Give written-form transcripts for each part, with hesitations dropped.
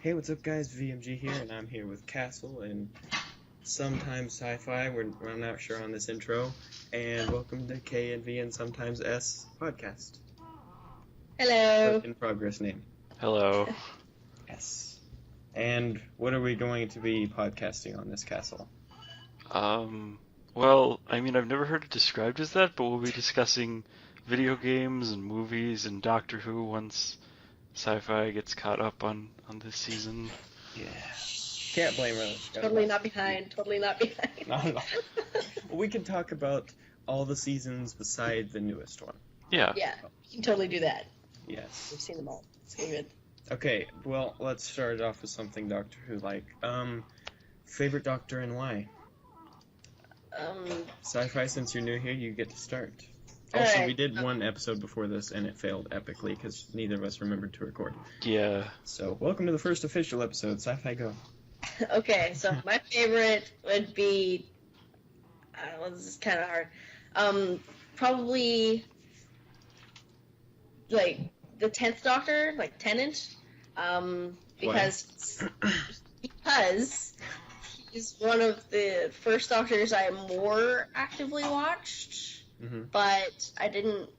Hey, what's up, guys? VMG here, and I'm here with Castle and Sometimes Sci-Fi. We're not sure on this intro. And welcome to K and V and Sometimes S podcast. Hello. Work in progress name. Hello. Yes. And what are we going to be podcasting on this, Castle? Well, I mean, I've never heard it described as that, but we'll be discussing video games and movies and Doctor Who once Sci-Fi gets caught up on this season. Yeah. Can't blame her. Totally not behind. Not at all. Well, we can talk about all the seasons beside the newest one. Yeah. Yeah, you can totally do that. Yes. We've seen them all. It's good. Okay, well, let's start it off with something Doctor Who-like. Favorite Doctor and why? Sci-Fi, since you're new here, you get to start. Also, Alright. we did one episode before this, and it failed epically, because neither of us remembered to record. Yeah. So, welcome to the first official episode. Sci-Fi, go. Okay, so my favorite would be... I don't know, this is kind of hard. Probably... like, the 10th Doctor, like Tennant. Because he's one of the first Doctors I more actively watched, but I didn't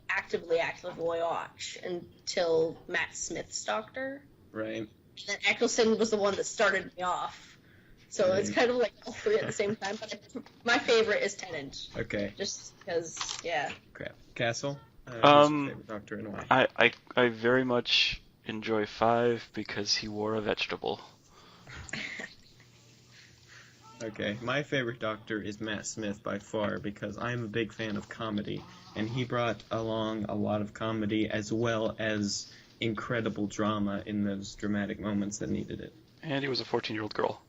actively watch until Matt Smith's Doctor. Right. And then Eccleston was the one that started me off. So It's kind of like all three at the same time, but my favorite is Tennant. Okay. Just because, yeah. Crap. Castle? Who's your favorite Doctor and why? I very much enjoy 5 because he wore a vegetable. Okay, my favorite Doctor is Matt Smith by far because I'm a big fan of comedy, and he brought along a lot of comedy as well as incredible drama in those dramatic moments that needed it. And he was a 14-year-old girl.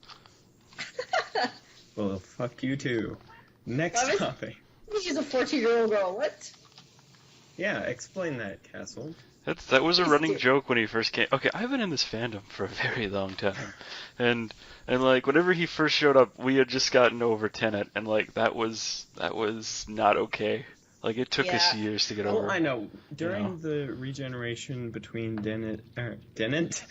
Well, fuck you too. Next topic. She's a 14-year-old girl. What? Yeah, explain that, Castle. That was a running joke when he first came. Okay, I've been in this fandom for a very long time, and like whenever he first showed up, we had just gotten over Tenet, and like that was not okay. Like it took us years to get over. Oh, I know. During the regeneration between Dennant between Tennant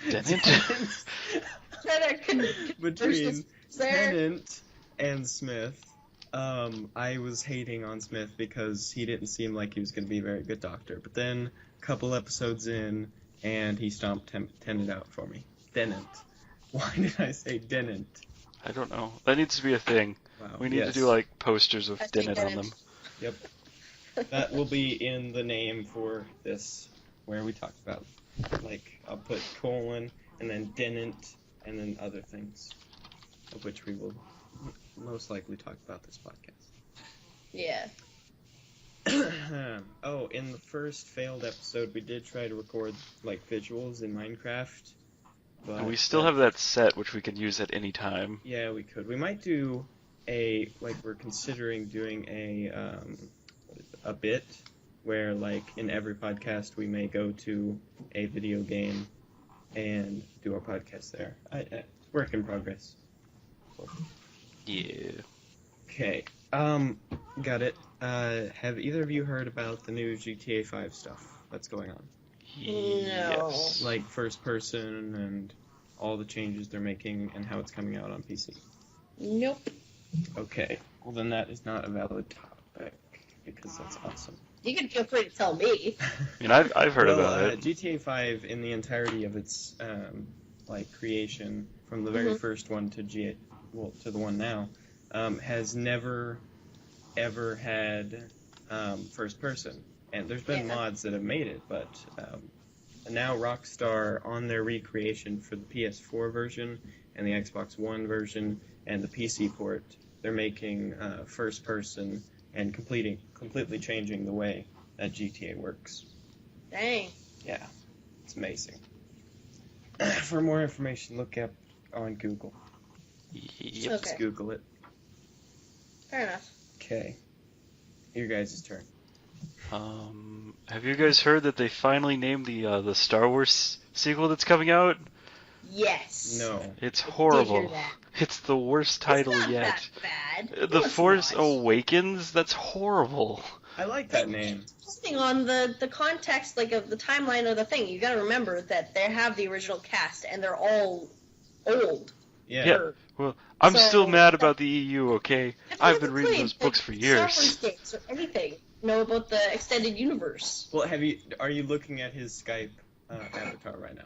and Smith, I was hating on Smith because he didn't seem like he was going to be a very good Doctor. But then a couple episodes in, and he stomped Tennant out for me. Dennant. Why did I say Dennant? I don't know. That needs to be a thing. Wow. We need to do like posters of Dennant on them. Yep. That will be in the name for this, where we talk about, like, I'll put colon, and then Dennant, and then other things, of which we will most likely talk about this podcast. Yeah. Oh, in the first failed episode, we did try to record, like, visuals in Minecraft. But And we still have that set, which we can use at any time. Yeah, we could. We might do we're considering doing a bit where, like, in every podcast we may go to a video game and do our podcast there. Work in progress. Yeah. Okay. Got it. Have either of you heard about the new GTA 5 stuff that's going on? Yes. Like first person and all the changes they're making and how it's coming out on PC? Nope. Okay. Well, then that is not a valid topic because that's awesome. You can feel free to tell me. I mean, I've heard about it. GTA 5 in the entirety of its creation, from the very first one to to the one now, has never ever had first person. And there's been mods that have made it, but now Rockstar, on their recreation for the PS4 version and the Xbox One version and the PC port, they're making first person and completely changing the way that GTA works. Dang. Yeah, it's amazing. For more information, look up on Google. Yep. Okay. Just Google it. Fair enough. Okay. Your guys' turn. Have you guys heard that they finally named the Star Wars sequel that's coming out? Yes. No. It's I did horrible. hear that. It's the worst title It's not yet. that bad. The No, it's Force not. Awakens? That's horrible. I like that name. Depending on the context, like of the timeline of the thing, you got to remember that they have the original cast and they're all old. Yeah. Well, I'm still mad about the EU. Okay, I've been reading those books for years. Star Wars games or anything. Know about the extended universe. Well, are you looking at his Skype avatar right now?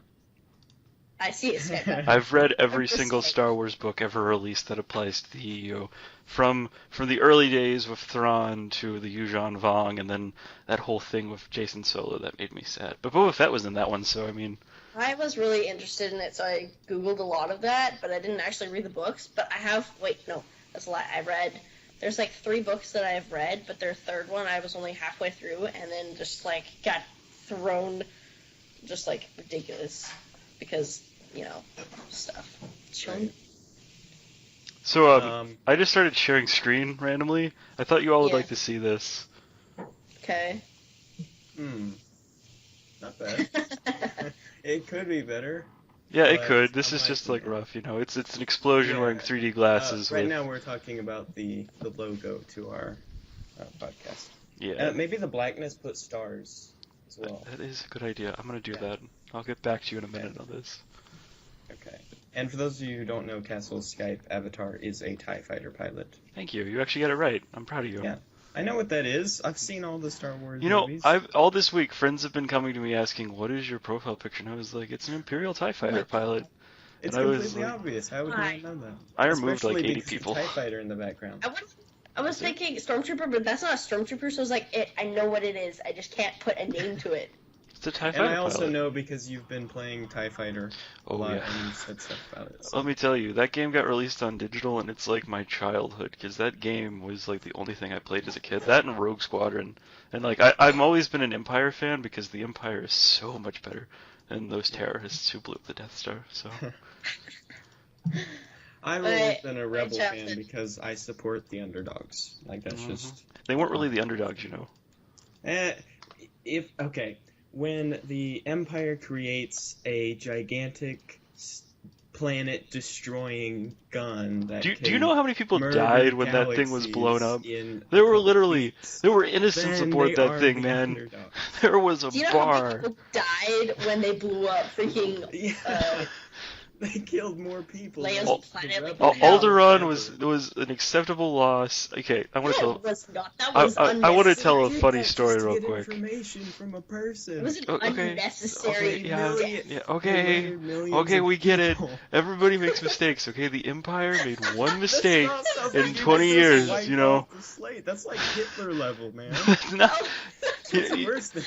I see his Skype. I've read every single Star Wars book ever released that applies to the EU, from the early days with Thrawn to the Yuuzhan Vong, and then that whole thing with Jason Solo that made me sad. But Boba Fett was in that one, so I mean. I was really interested in it, so I googled a lot of that, but I didn't actually read the books. But I have. Wait, no, that's a lie. I read. There's like 3 books that I've read, but their third one I was only halfway through, and then just like got thrown, just like ridiculous, because stuff. Right. So I just started sharing screen randomly. I thought you all would like to see this. Okay. Not bad. It could be better. Yeah, it could. This is just like rough, It's an explosion wearing 3D glasses. Right now we're talking about the logo to our podcast. Yeah. Maybe the blackness put stars as well. That is a good idea. I'm going to do that. I'll get back to you in a minute on this. Okay. And for those of you who don't know, Castle's Skype avatar is a TIE fighter pilot. Thank you. You actually got it right. I'm proud of you. Yeah. I know what that is. I've seen all the Star Wars movies. All this week, friends have been coming to me asking, what is your profile picture? And I was like, it's an Imperial TIE fighter pilot. It's completely obvious. How would you know that? I removed Especially like 80 because people. TIE fighter in the background. I was thinking Stormtrooper, but that's not a Stormtrooper, so I was like, I know what it is. I just can't put a name to it. It's a TIE fighter And I also pilot. know because you've been playing TIE Fighter a lot and you said stuff about it. So. Let me tell you, that game got released on digital, and it's like my childhood, because that game was like the only thing I played as a kid. That and Rogue Squadron. And like, I've always been an Empire fan, because the Empire is so much better than those terrorists who blew up the Death Star, so... I've always been a Rebel fan because I support the underdogs. Like, that's just... They weren't really the underdogs, When the Empire creates a gigantic planet-destroying gun that do you know how many people died when that thing was blown up? There were innocents aboard that thing, man. Underdog. There was a Do you know bar. how many people died when they blew up freaking... They killed more people. Leia's planet. Like, Alderaan was an acceptable loss. Okay, I want to tell. It was not. That was I want to tell a Did funny that story just to real get quick. Information from a person. It was an Okay. unnecessary death. Okay, we get it. Everybody makes mistakes. Okay, the Empire made one mistake in 20 years. That's like Hitler level, man.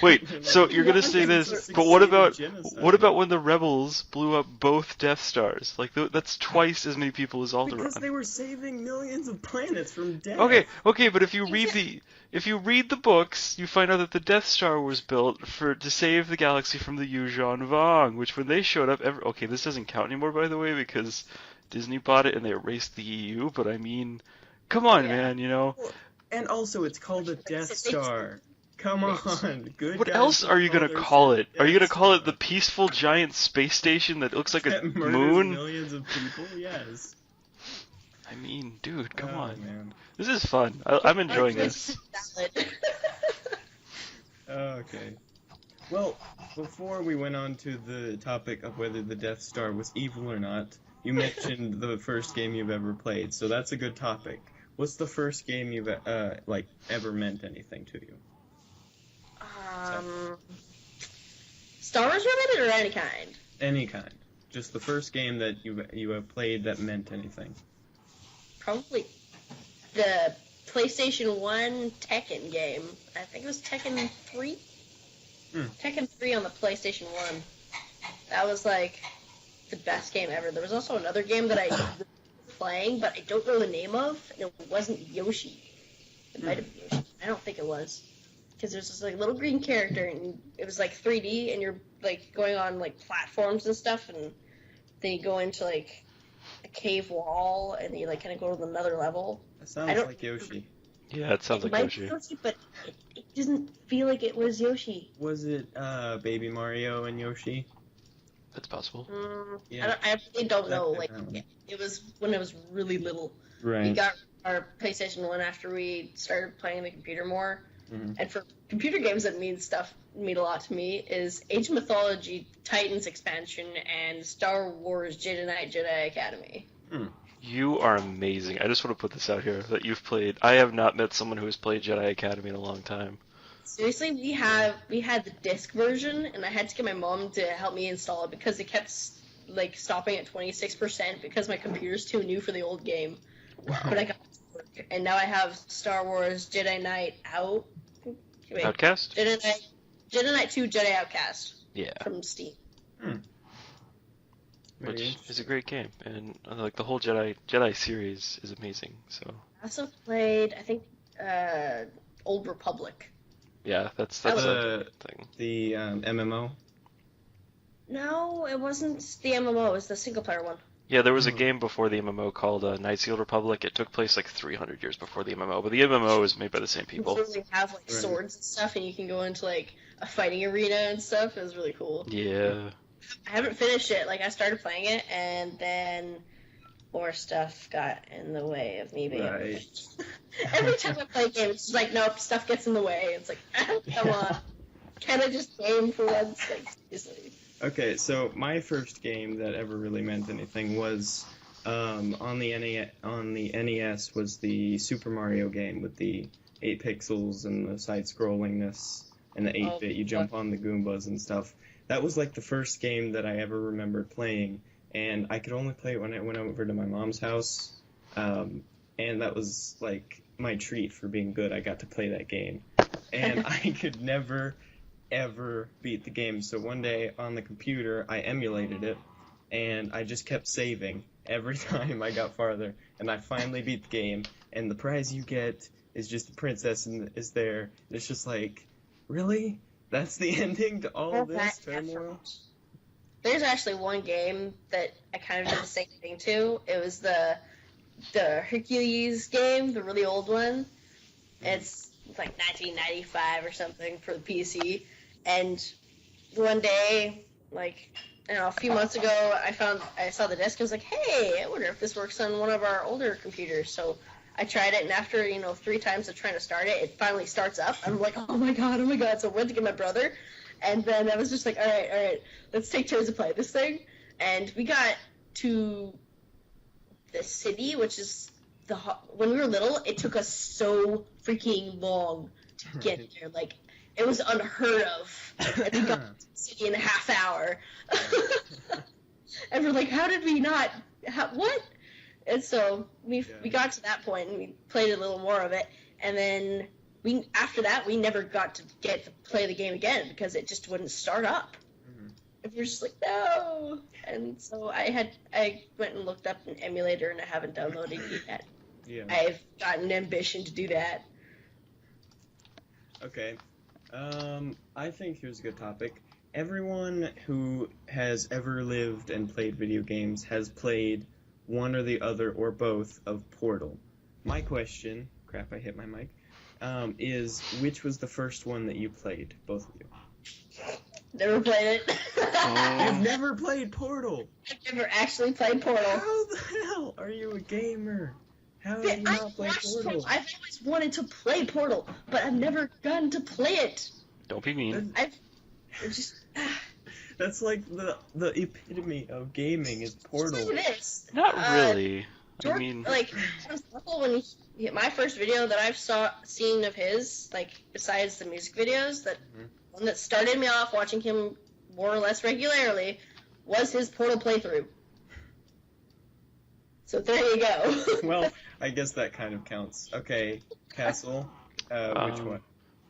Wait, so you're gonna say this? But what about when the rebels blew up both Death Stars? Like that's twice as many people as Alderaan. Because they were saving millions of planets from death. Okay, but if you read the books, you find out that the Death Star was built to save the galaxy from the Yuuzhan Vong, which when they showed up, this doesn't count anymore, by the way, because Disney bought it and they erased the EU. But I mean, come on, man, And also, it's called a Death Star. Come on, good. What else are you gonna call it? Are you gonna call it the peaceful giant space station that looks like a moon? Millions of people, yes. I mean, dude, come on. Man. This is fun. I'm enjoying this. Okay. Well, before we went on to the topic of whether the Death Star was evil or not, you mentioned the first game you've ever played, so that's a good topic. What's the first game you've ever meant anything to you? Star Wars related or any kind? Any kind. Just the first game that you have played that meant anything. Probably the PlayStation 1 Tekken game. I think it was Tekken 3? Tekken 3 on the PlayStation 1. That was like the best game ever. There was also another game that I was playing, but I don't know the name of, and it wasn't Yoshi. It might have been Yoshi. I don't think it was. Because there's this like little green character, and it was like 3D, and you're like going on like platforms and stuff, and then you go into like a cave wall, and you like kind of go to another level. That sounds like Yoshi. Yeah, it sounds like Yoshi. But it doesn't feel like it was Yoshi. Was it Baby Mario and Yoshi? That's possible. Yeah. I really don't know. Like it was when I was really little. Right. We got our PlayStation 1 after we started playing the computer more. And for computer games that mean a lot to me is Age of Mythology Titans expansion and Star Wars Jedi Knight Jedi Academy. You are amazing. I just want to put this out here that you've played. I have not met someone who has played Jedi Academy in a long time. Seriously, we had the disc version, and I had to get my mom to help me install it because it kept stopping at 26% because my computer's too new for the old game. Wow. But I got it to work, and now I have Star Wars Jedi Knight Outcast? Jedi Knight 2 Jedi Outcast. Yeah. From Steam. Which is a great game, and like the whole Jedi series is amazing. So. I also played, I think, Old Republic. Yeah, that's the thing. The MMO. No, it wasn't the MMO. It was the single player one. Yeah, there was a game before the MMO called Knights of the Old Republic. It took place like 300 years before the MMO, but the MMO was made by the same people. You really have swords and stuff, and you can go into a fighting arena and stuff. It was really cool. Yeah. I haven't finished it. I started playing it, and then more stuff got in the way of me being able to finish. Every time I play a game, it's just nope, stuff gets in the way. It's come on. Can I just game for once? Seriously. Okay, so my first game that ever really meant anything was on the NES was the Super Mario game with the 8 pixels and the side-scrollingness and the 8-bit. You jump on the Goombas and stuff. That was the first game that I ever remembered playing, and I could only play it when I went over to my mom's house, and that was my treat for being good. I got to play that game, and I could never ever beat the game. So one day on the computer, I emulated it, and I just kept saving every time I got farther, and I finally beat the game. And the prize you get is just the princess is there. It's just really? That's the ending to all this turmoil? There's actually one game that I kind of did the same thing to. It was the Hercules game, the really old one. It's 1995 or something for the PC. And one day, a few months ago, I saw the disc and was like, hey, I wonder if this works on one of our older computers. So I tried it, and after 3 times of trying to start it, it finally starts up. I'm like, oh my god! So I went to get my brother, and then I was just like, all right, let's take turns to play this thing. And we got to the city, which is when we were little, it took us so freaking long to get there. It was unheard of. And we got to the city in a half hour. And we're like, how did we not? What? And so we got to that point, and we played a little more of it. And then after that, we never got to get to play the game again because it just wouldn't start up. And we were just like, no. And so I went and looked up an emulator, and I haven't downloaded it yet. Yeah. I've got an ambition to do that. Okay. I think here's a good topic. Everyone who has ever lived and played video games has played one or the other or both of Portal. My question, crap, I hit my mic, is which was the first one that you played, both of you? Never played it. You've never played Portal? I've never actually played Portal. How the hell are you a gamer? How have you not played Portal? I've always wanted to play Portal, but I've never gotten to play it. Don't be mean. That's the epitome of gaming is Portal. It is. Not really. George, I mean, when my first video that I've seen of his, besides the music videos, one that started me off watching him more or less regularly was his Portal playthrough. So there you go. Well, I guess that kind of counts. Okay, Castle, which one?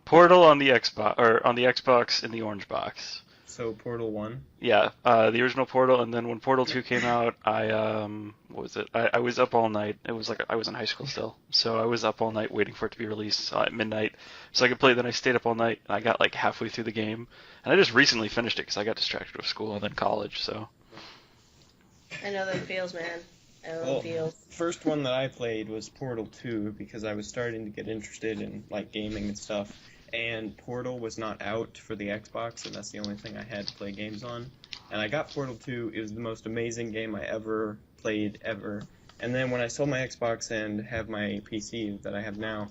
Portal on the Xbox in the orange box. So Portal 1? Yeah, the original Portal, and then when Portal 2 came out, I was up all night. It was I was in high school still, so I was up all night waiting for it to be released at midnight, so I could play it. Then I stayed up all night, and I got halfway through the game, and I just recently finished it because I got distracted with school and then college. So I know that feels, man. First one that I played was Portal 2 because I was starting to get interested in gaming and stuff. And Portal was not out for the Xbox, and that's the only thing I had to play games on. And I got Portal 2. It was the most amazing game I ever played, ever. And then when I sold my Xbox and have my PC that I have now,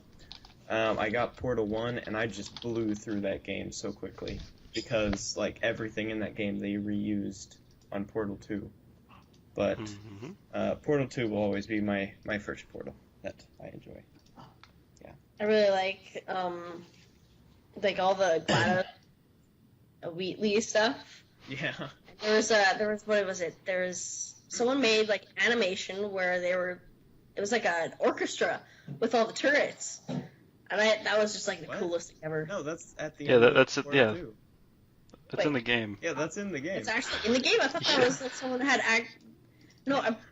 I got Portal 1, and I just blew through that game so quickly. Because, like, everything in that game they reused on Portal 2. But Portal 2 will always be my first Portal that I enjoy. Yeah. I really like all the GLaDOS Wheatley stuff. Yeah. There was what was it? There was someone made like animation where it was like an orchestra with all the turrets, and that was just like the coolest thing ever. No, that's at the end. That's it. Yeah, 2. that's in the game. Yeah, that's in the game. It's actually in the game. I thought that was like someone had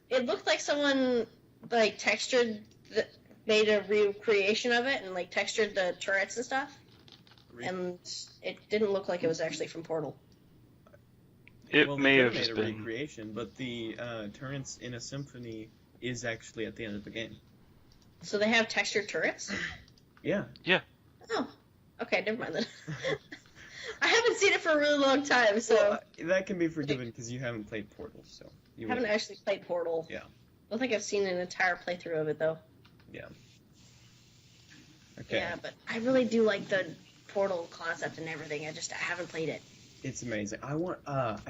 it looked like someone like made a recreation of it and like textured the turrets and stuff, and it didn't look like it was actually from Portal. It may have made just a been recreation, but the turrets in a symphony is actually at the end of the game. So they have textured turrets? Yeah. Yeah. Oh, okay, never mind then. I haven't seen it for a really long time, so... Well, that can be forgiven because you haven't played Portal, so... I haven't actually played Portal. Yeah. I don't think I've seen an entire playthrough of it, though. Yeah. Okay. Yeah, but I really do like the Portal concept and everything. I haven't played it. It's amazing. I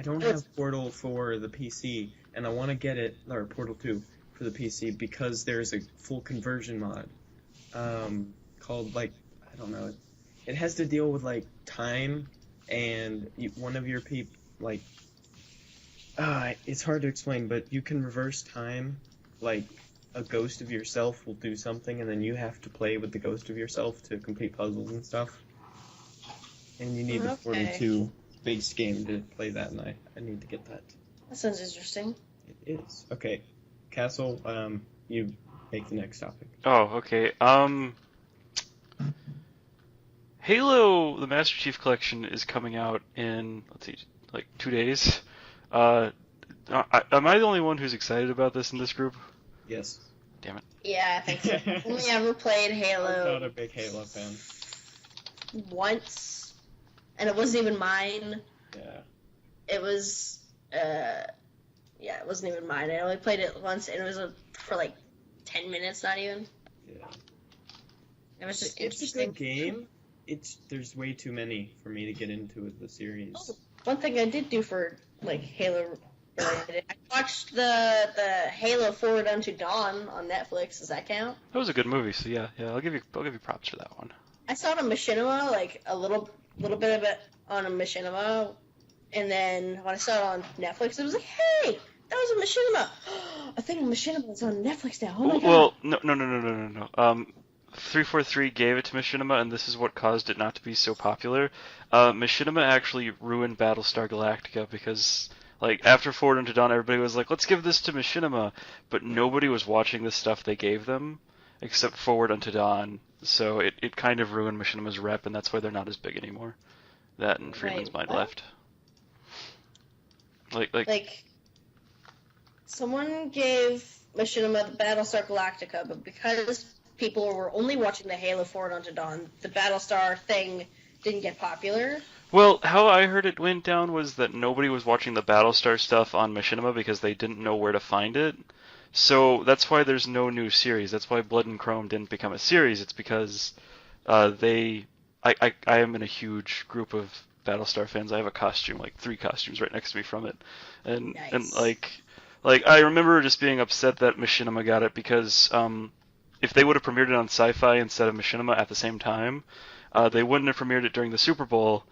don't have Portal for the PC, and I want to get it, or Portal 2 for the PC, because there's a full conversion mod, called, like, I don't know, it has to deal with, like, time, and one of your people, like, it's hard to explain, but you can reverse time, like, a ghost of yourself will do something, and then you have to play with the ghost of yourself to complete puzzles and stuff. And you need the Portal 2 base game to play that, and I need to get that. That sounds interesting. It is. Okay. Castle, you make the next topic. Oh, okay. Halo, the Master Chief Collection, is coming out in, let's see, like 2 days. Am I the only one who's excited about this in this group? Yes. Damn it. Yeah, I think so. I've only ever played Halo. I'm not a big Halo fan. Once, and it wasn't even mine. Yeah. It was, it wasn't even mine. I only played it once, and it was for like 10 minutes, not even. Yeah. It was just It's interesting. a good game. There's way too many for me to get into the series. Oh, one thing I did do for like Halo, I watched the Halo Forward Unto Dawn on Netflix. Does that count? That was a good movie, so yeah, I'll give you props for that one. I saw it on Machinima, like a little bit of it on a Machinima, and then when I saw it on Netflix, it was like, hey, that was a Machinima. I think Machinima is on Netflix now. Oh my god. Well, no. 343 gave it to Machinima, and this is what caused it not to be so popular. Machinima actually ruined Battlestar Galactica because, like, after Forward Unto Dawn, everybody was like, let's give this to Machinima, but nobody was watching the stuff they gave them except Forward Unto Dawn, so it kind of ruined Machinima's rep, and that's why they're not as big anymore. That and Freeman's Mind left. Like, someone gave Machinima the Battlestar Galactica, but because people were only watching the Halo Forward Unto Dawn, the Battlestar thing didn't get popular. Well, how I heard it went down was that nobody was watching the Battlestar stuff on Machinima because they didn't know where to find it. So that's why there's no new series. That's why Blood and Chrome didn't become a series. It's because I am in a huge group of Battlestar fans. I have a costume, like 3 costumes right next to me from it. And Nice. and like I remember just being upset that Machinima got it because if they would have premiered it on Sci-Fi instead of Machinima at the same time, they wouldn't have premiered it during the Super Bowl,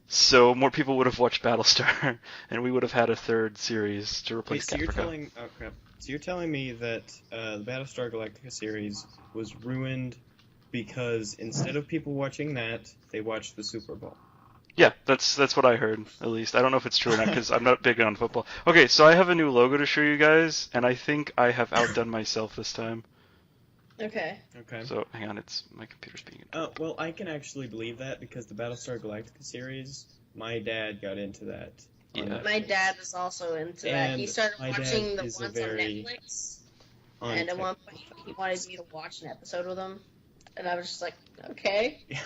so more people would have watched Battlestar, and we would have had a 3rd series to replace Caprica. So you're telling me that the Battlestar Galactica series was ruined because instead of people watching that, they watched the Super Bowl? Yeah, that's what I heard, at least. I don't know if it's true or not, because I'm not big on football. Okay, so I have a new logo to show you guys, and I think I have outdone myself this time. Okay. So, hang on, my computer's being... Well, I can actually believe that, because the Battlestar Galactica series, my dad got into that. Yeah. My dad was also into that. He started watching the ones on Netflix, and at one point he wanted me to watch an episode with him, and I was just like, okay. Yeah.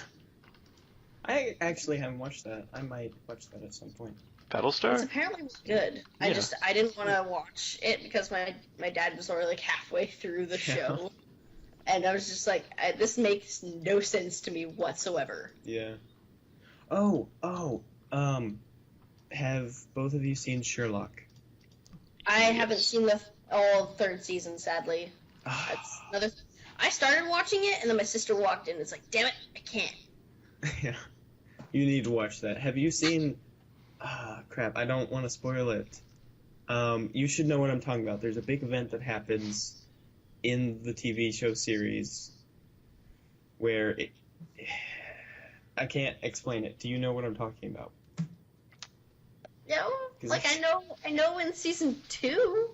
I actually haven't watched that. I might watch that at some point. Battlestar? It's apparently good. Yeah. I didn't want to watch it because my dad was already like halfway through the show. And I was just like, this makes no sense to me whatsoever. Yeah. Have both of you seen Sherlock? I haven't seen the all third season, sadly. That's another. I started watching it, and then my sister walked in. It's like, damn it, I can't. Yeah. You need to watch that. Have you seen... crap, I don't want to spoil it. You should know what I'm talking about. There's a big event that happens in the TV show series where I can't explain it. Do you know what I'm talking about? No, like I know in season 2,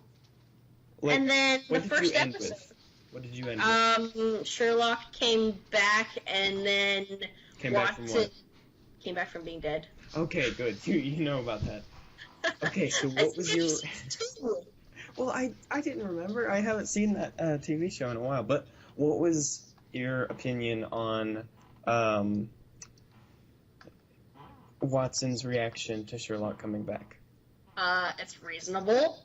and then the first episode. What did you end with? Sherlock came back, and then Came back from what? Came back from being dead. Okay, good. You know about that. Okay, so what was your... Well, I didn't remember. I haven't seen that TV show in a while, but what was your opinion on Watson's reaction to Sherlock coming back? It's reasonable.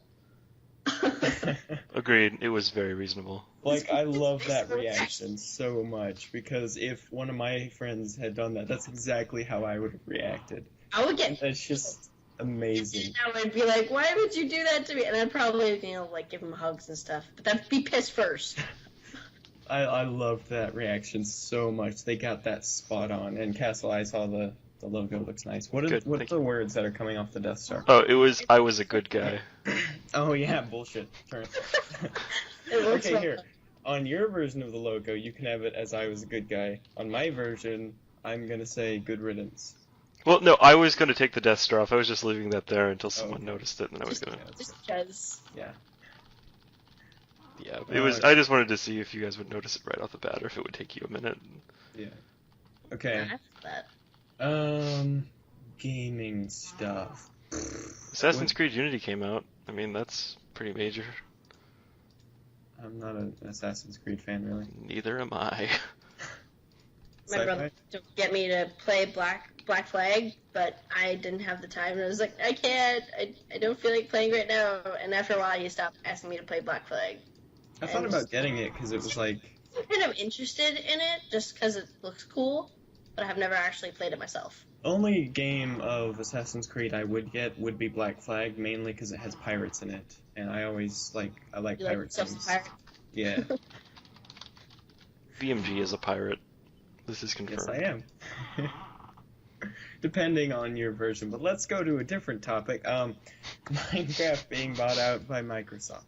Agreed. It was very reasonable. Like, I love that reaction so much, because if one of my friends had done that, that's exactly how I would have reacted. I would get... It's just amazing. And I would be like, why would you do that to me? And I'd probably, like, give him hugs and stuff. But I'd be pissed first. I loved that reaction so much. They got that spot on. And Castle, I saw the logo looks nice. What are the words that are coming off the Death Star? Oh, it was, I was a good guy. Oh, yeah, bullshit. Turn. Okay, here. On your version of the logo, you can have it as I was a good guy. On my version, I'm going to say good riddance. Well, no, I was going to take the Death Star off. I was just leaving that there until someone noticed it, and then I was going to... Just because. Yeah. Yeah, it was. I just wanted to see if you guys would notice it right off the bat, or if it would take you a minute. Yeah. Okay. Gaming stuff. Assassin's Creed Unity came out. I mean, that's pretty major. I'm not an Assassin's Creed fan, really. Neither am I. My brother to get me to play Black Flag, but I didn't have the time. And I was like, I can't. I don't feel like playing right now. And after a while, he stopped asking me to play Black Flag. I thought about getting it because it was like... I'm kind of interested in it just because it looks cool, but I have never actually played it myself. Only game of Assassin's Creed I would get would be Black Flag, mainly because it has pirates in it, and I like pirate games. Yeah. BMG is a pirate. This is confirmed. Yes, I am. Depending on your version, but let's go to a different topic. Minecraft being bought out by Microsoft.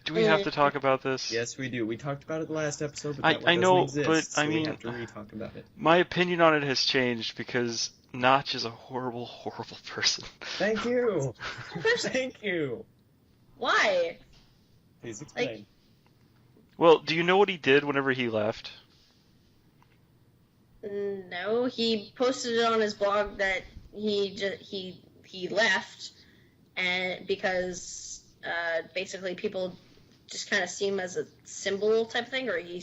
Do we have to talk about this? Yes, we do. We talked about it the last episode, but that I know, doesn't exist, but I so mean, we have to re-talk about it. My opinion on it has changed because Notch is a horrible, horrible person. Thank you. Thank you. Why? Please explain. Well, do you know what he did whenever he left? No, he posted it on his blog that he left, and because basically people just kind of see him as a symbol type thing, or he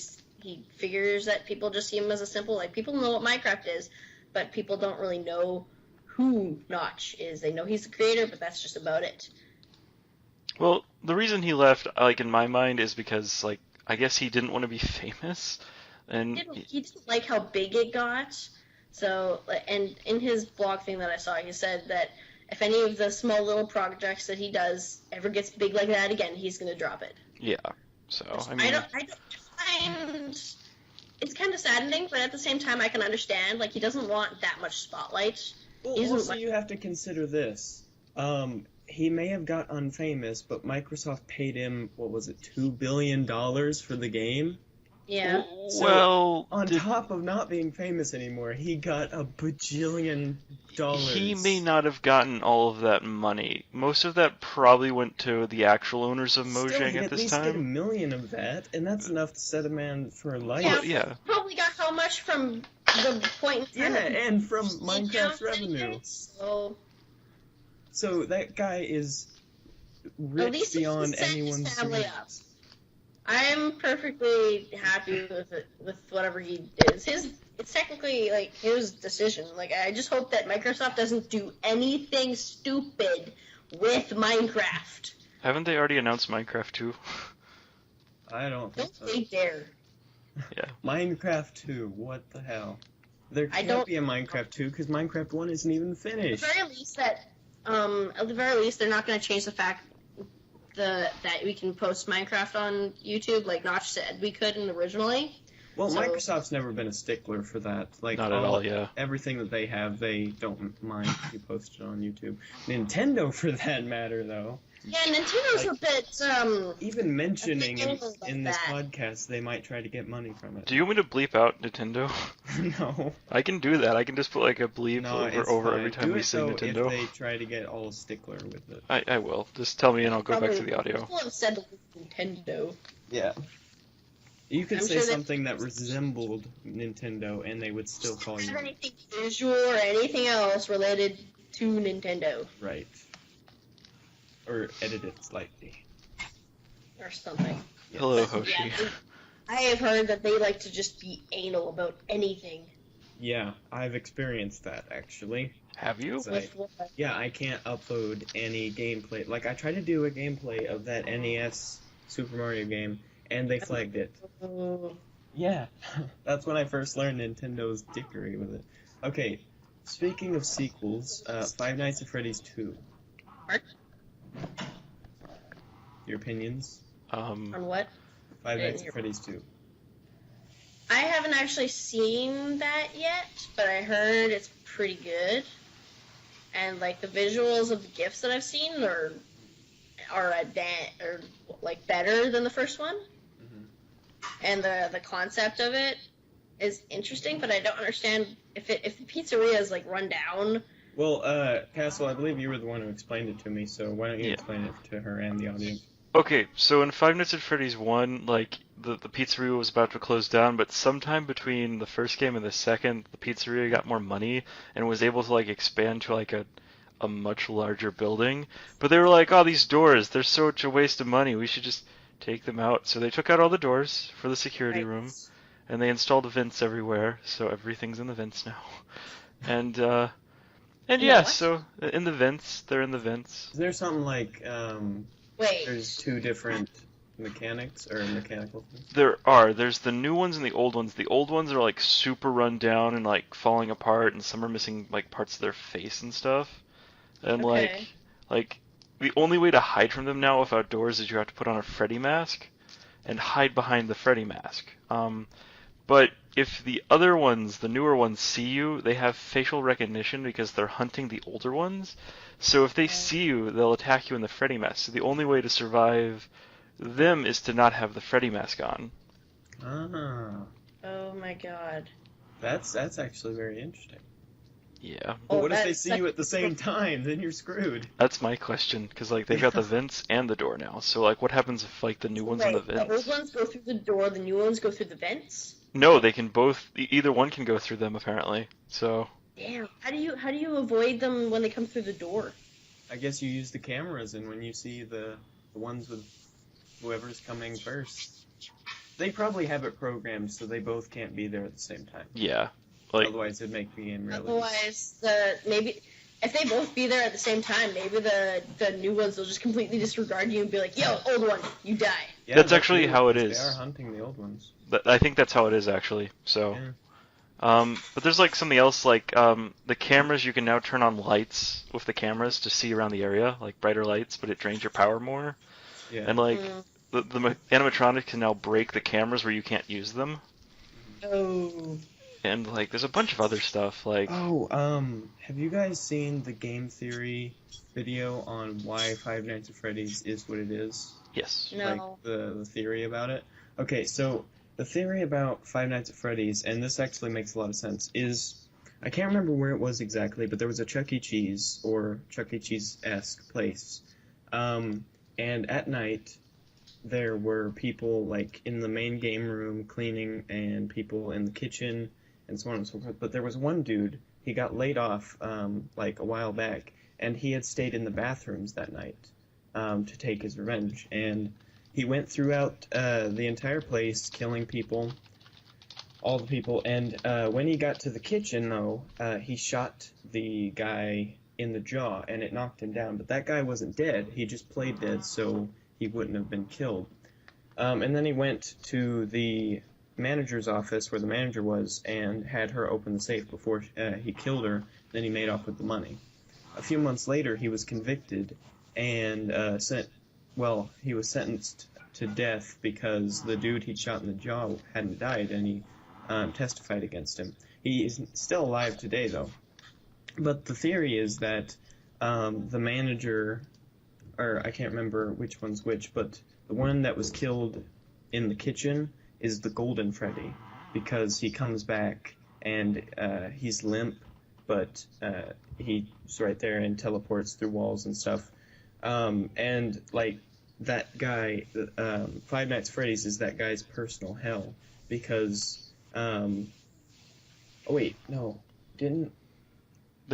figures that people just see him as a symbol. Like, people know what Minecraft is, but people don't really know who Notch is. They know he's the creator, but that's just about it. Well, the reason he left, like, in my mind, is because, like, I guess he didn't want to be famous. And he didn't like how big it got. So, and in his blog thing that I saw, he said that if any of the small little projects that he does ever gets big like that again, he's going to drop it. Yeah. So, I mean... It's kind of saddening, but at the same time, I can understand. Like, he doesn't want that much spotlight. Well, also you have to consider this. He may have got unfamous, but Microsoft paid him, what was it, $2 billion for the game? Yeah. So, well, on top of not being famous anymore, he got $1 bajillion. He may not have gotten all of that money. Most of that probably went to the actual owners of Mojang at this time. Get $1 million of that, and that's enough to set a man for life. Yeah, yeah. Probably got how much from the point in time? Yeah, and from Minecraft's revenue. So that guy is rich beyond anyone's dreams. I'm perfectly happy with whatever he is. It's technically like his decision. Like, I just hope that Microsoft doesn't do anything stupid with Minecraft. Haven't they already announced Minecraft 2? I don't think so. They dare. Yeah. Minecraft 2, what the hell? There I can't don't- be a Minecraft 2 because Minecraft 1 isn't even At finished. the very least, they're not going to change the fact that we can post Minecraft on YouTube, like Notch said we could originally. Well, So- Microsoft's never been a stickler for that. Like, Not at all, yeah. Everything that they have, they don't mind if you post it on YouTube. Nintendo, for that matter, though. Yeah, Nintendo's a bit, Even mentioning in anal about this that. podcast, they might try to get money from it. Do you want me to bleep out Nintendo? No. I can do that. I can just put like a bleep No, it's over fine. every time Do we it, say though, Nintendo. if they try to get all stickler with it. I will. Just tell me and I'll go back to the audio. People have said Nintendo. Yeah. You could I'm say sure that- something that resembled Nintendo, and they would still call you Anything visual or anything else related to Nintendo right. Or edit it slightly. or something. Yes. Hello, Hoshi. Yeah, I have heard that they like to just be anal about anything. Yeah, I've experienced that, actually. Have you? So- Right. Yeah, I can't upload any gameplay. Like, I tried to do a gameplay of that NES Super Mario game, and they flagged it. Yeah, that's when I first learned Nintendo's dickery with it. Okay, speaking of sequels, Five Nights at Freddy's 2. What? Your opinions? On what? Five Nights at Freddy's 2. I haven't actually seen that yet, but I heard it's pretty good. And like the visuals of the GIFs that I've seen are like better than the first one. And the concept of it is interesting, but I don't understand if the pizzeria is like run down. Well, Castle, I believe you were the one who explained it to me, so why don't you Yeah. explain it to her and the audience? Okay, so in Five Nights at Freddy's 1, like, the pizzeria was about to close down, but sometime between the first game and the second, the pizzeria got more money and was able to, like, expand to, like, a much larger building. But they were like, oh, these doors, they're such a waste of money, we should just take them out. So they took out all the doors for the security room, and they installed vents everywhere, so everything's in the vents now. And yeah, What? so in the vents, they're in the vents. Is there something like, Wait. there's two different mechanics, or mechanical things? There's the new ones and the old ones. The old ones are like super run down and like falling apart, and some are missing like parts of their face and stuff. And Okay. like the only way to hide from them now if outdoors is you have to put on a Freddy mask and hide behind the Freddy mask. But if the other ones, the newer ones, see you, they have facial recognition because they're hunting the older ones. So if they see you, they'll attack you in the Freddy mask. So the only way to survive them is to not have the Freddy mask on. Ah, Oh my god. that's actually very interesting. Yeah, But Oh, what if they that's see you at the same time? Then you're screwed. that's my question. Because like they've got the vents and the door now. So like, what happens if like the new ones in the Wait, the old vents? ones go through the door, the new ones go through the vents? No, they can both. Either one can go through them apparently. So Damn. How do you avoid them when they come through the door? I guess you use the cameras, and when you see the ones with whoever's coming first, they probably have it programmed so they both can't be there at the same time. yeah, like Otherwise, it'd make the game really. Otherwise, maybe if they both be there at the same time, maybe the new ones will just completely disregard you and be like, "Yo, old one, you die." Yeah, That's they actually do, how it because is. They are hunting the old ones. I think that's how it is actually. So. Yeah. But there's like something else, like the cameras, you can now turn on lights with the cameras to see around the area, like brighter lights, but it drains your power more. Yeah. And like the animatronics can now break the cameras where you can't use them. Oh. And like there's a bunch of other stuff, like Have you guys seen the game theory video on why Five Nights at Freddy's is what it is? yes. No. Like the theory about it? Okay, so the theory about Five Nights at Freddy's, and this actually makes a lot of sense, is I can't remember where it was exactly, but there was a Chuck E. Cheese or Chuck E. Cheese-esque place. And at night, there were people like in the main game room cleaning and people in the kitchen and so on and so forth. But there was one dude, he got laid off like a while back, and he had stayed in the bathrooms that night to take his revenge. And he went throughout the entire place, killing people, all the people. And when he got to the kitchen, though, he shot the guy in the jaw, and it knocked him down. But that guy wasn't dead. He just played dead, so he wouldn't have been killed. And then he went to the manager's office where the manager was and had her open the safe before he killed her. Then he made off with the money. A few months later, he was convicted and he was sentenced to death because the dude he shot in the jaw hadn't died, and he testified against him. He is still alive today, though. But the theory is that the manager, or I can't remember which one's which, but the one that was killed in the kitchen is the Golden Freddy, because he comes back and he's limp, but he's right there and teleports through walls and stuff. And like that guy, Five Nights at Freddy's is that guy's personal hell, because the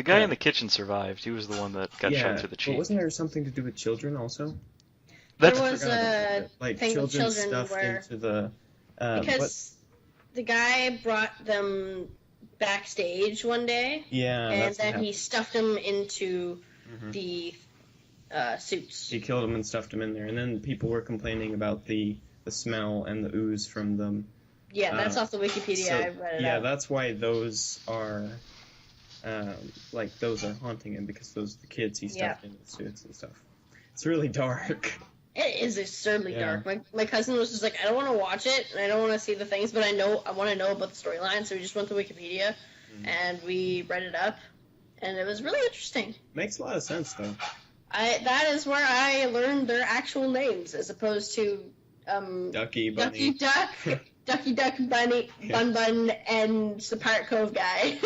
guy in the kitchen survived. He was the one that got shot through the cheek. But wasn't there something to do with children also? There was a like thing with children children stuffed where into the because the guy brought them backstage one day, and then he stuffed them into the suits. He killed them and stuffed them in there, and then people were complaining about the smell and the ooze from them. Yeah, that's off the Wikipedia. I read it. Yeah, that's why those are those are haunting him, because those are the kids he stuffed into the suits and stuff. It's really dark. It is absurdly dark. My cousin was just like, I don't want to watch it, and I don't want to see the things, but I want to know about the storyline, so we just went to Wikipedia, and we read it up, and it was really interesting. Makes a lot of sense, though. That is where I learned their actual names, as opposed to Ducky, Bunny. Ducky Duck, Bunny, Bun Bun, and the Pirate Cove guy.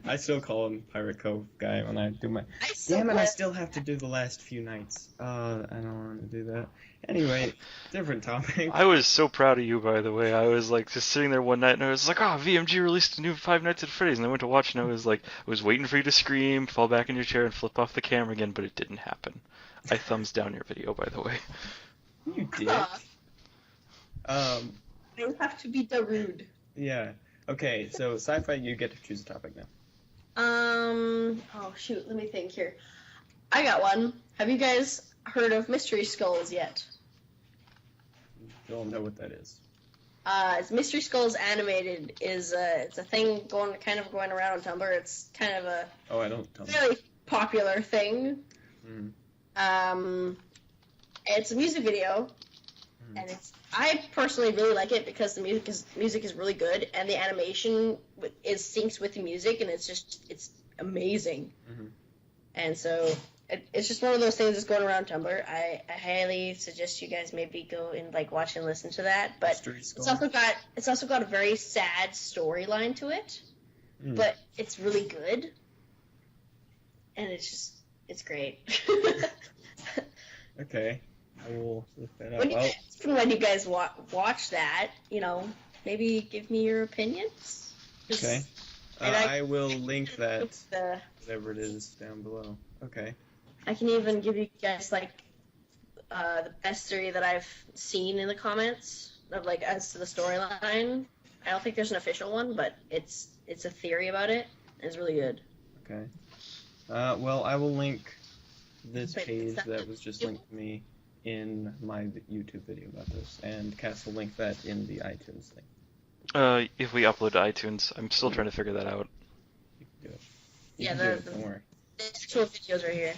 I still call him Pirate Cove guy when I do my... I still have to do the last few nights. I don't want to do that. Anyway, different topic. I was so proud of you, by the way. I was like just sitting there one night and I was like, VMG released a new Five Nights at Freddy's, and I went to watch and I was waiting for you to scream, fall back in your chair, and flip off the camera again, but it didn't happen. I thumbs down your video, by the way. You did. You have to be the rude. Yeah. Okay, so sci-fi, you get to choose a topic now. Oh shoot, let me think here. I got one. Have you guys heard of Mystery Skulls yet? Don't know what that is. It's Mystery Skulls Animated it's a thing going around on Tumblr. It's kind of a I don't Tumblr. Really popular thing. It's a music video, and I personally really like it because the music is really good, and the animation syncs with the music, and it's amazing. And so it's just one of those things that's going around Tumblr. I highly suggest you guys maybe go and watch and listen to that. But it's also got a very sad storyline to it, but it's really good, and it's great. Okay. I will look that up. When you guys watch that, maybe give me your opinions. Okay. I will link that, whatever it is, down below. Okay. I can even give you guys, the best theory that I've seen in the comments of, as to the storyline. I don't think there's an official one, but it's a theory about it. It's really good. Okay. Well, I will link this page that was just linked to me in my YouTube video about this, and Cass will link that in the iTunes thing. If we upload to iTunes, I'm still trying to figure that out. You can do it. Don't worry. The actual video's right here.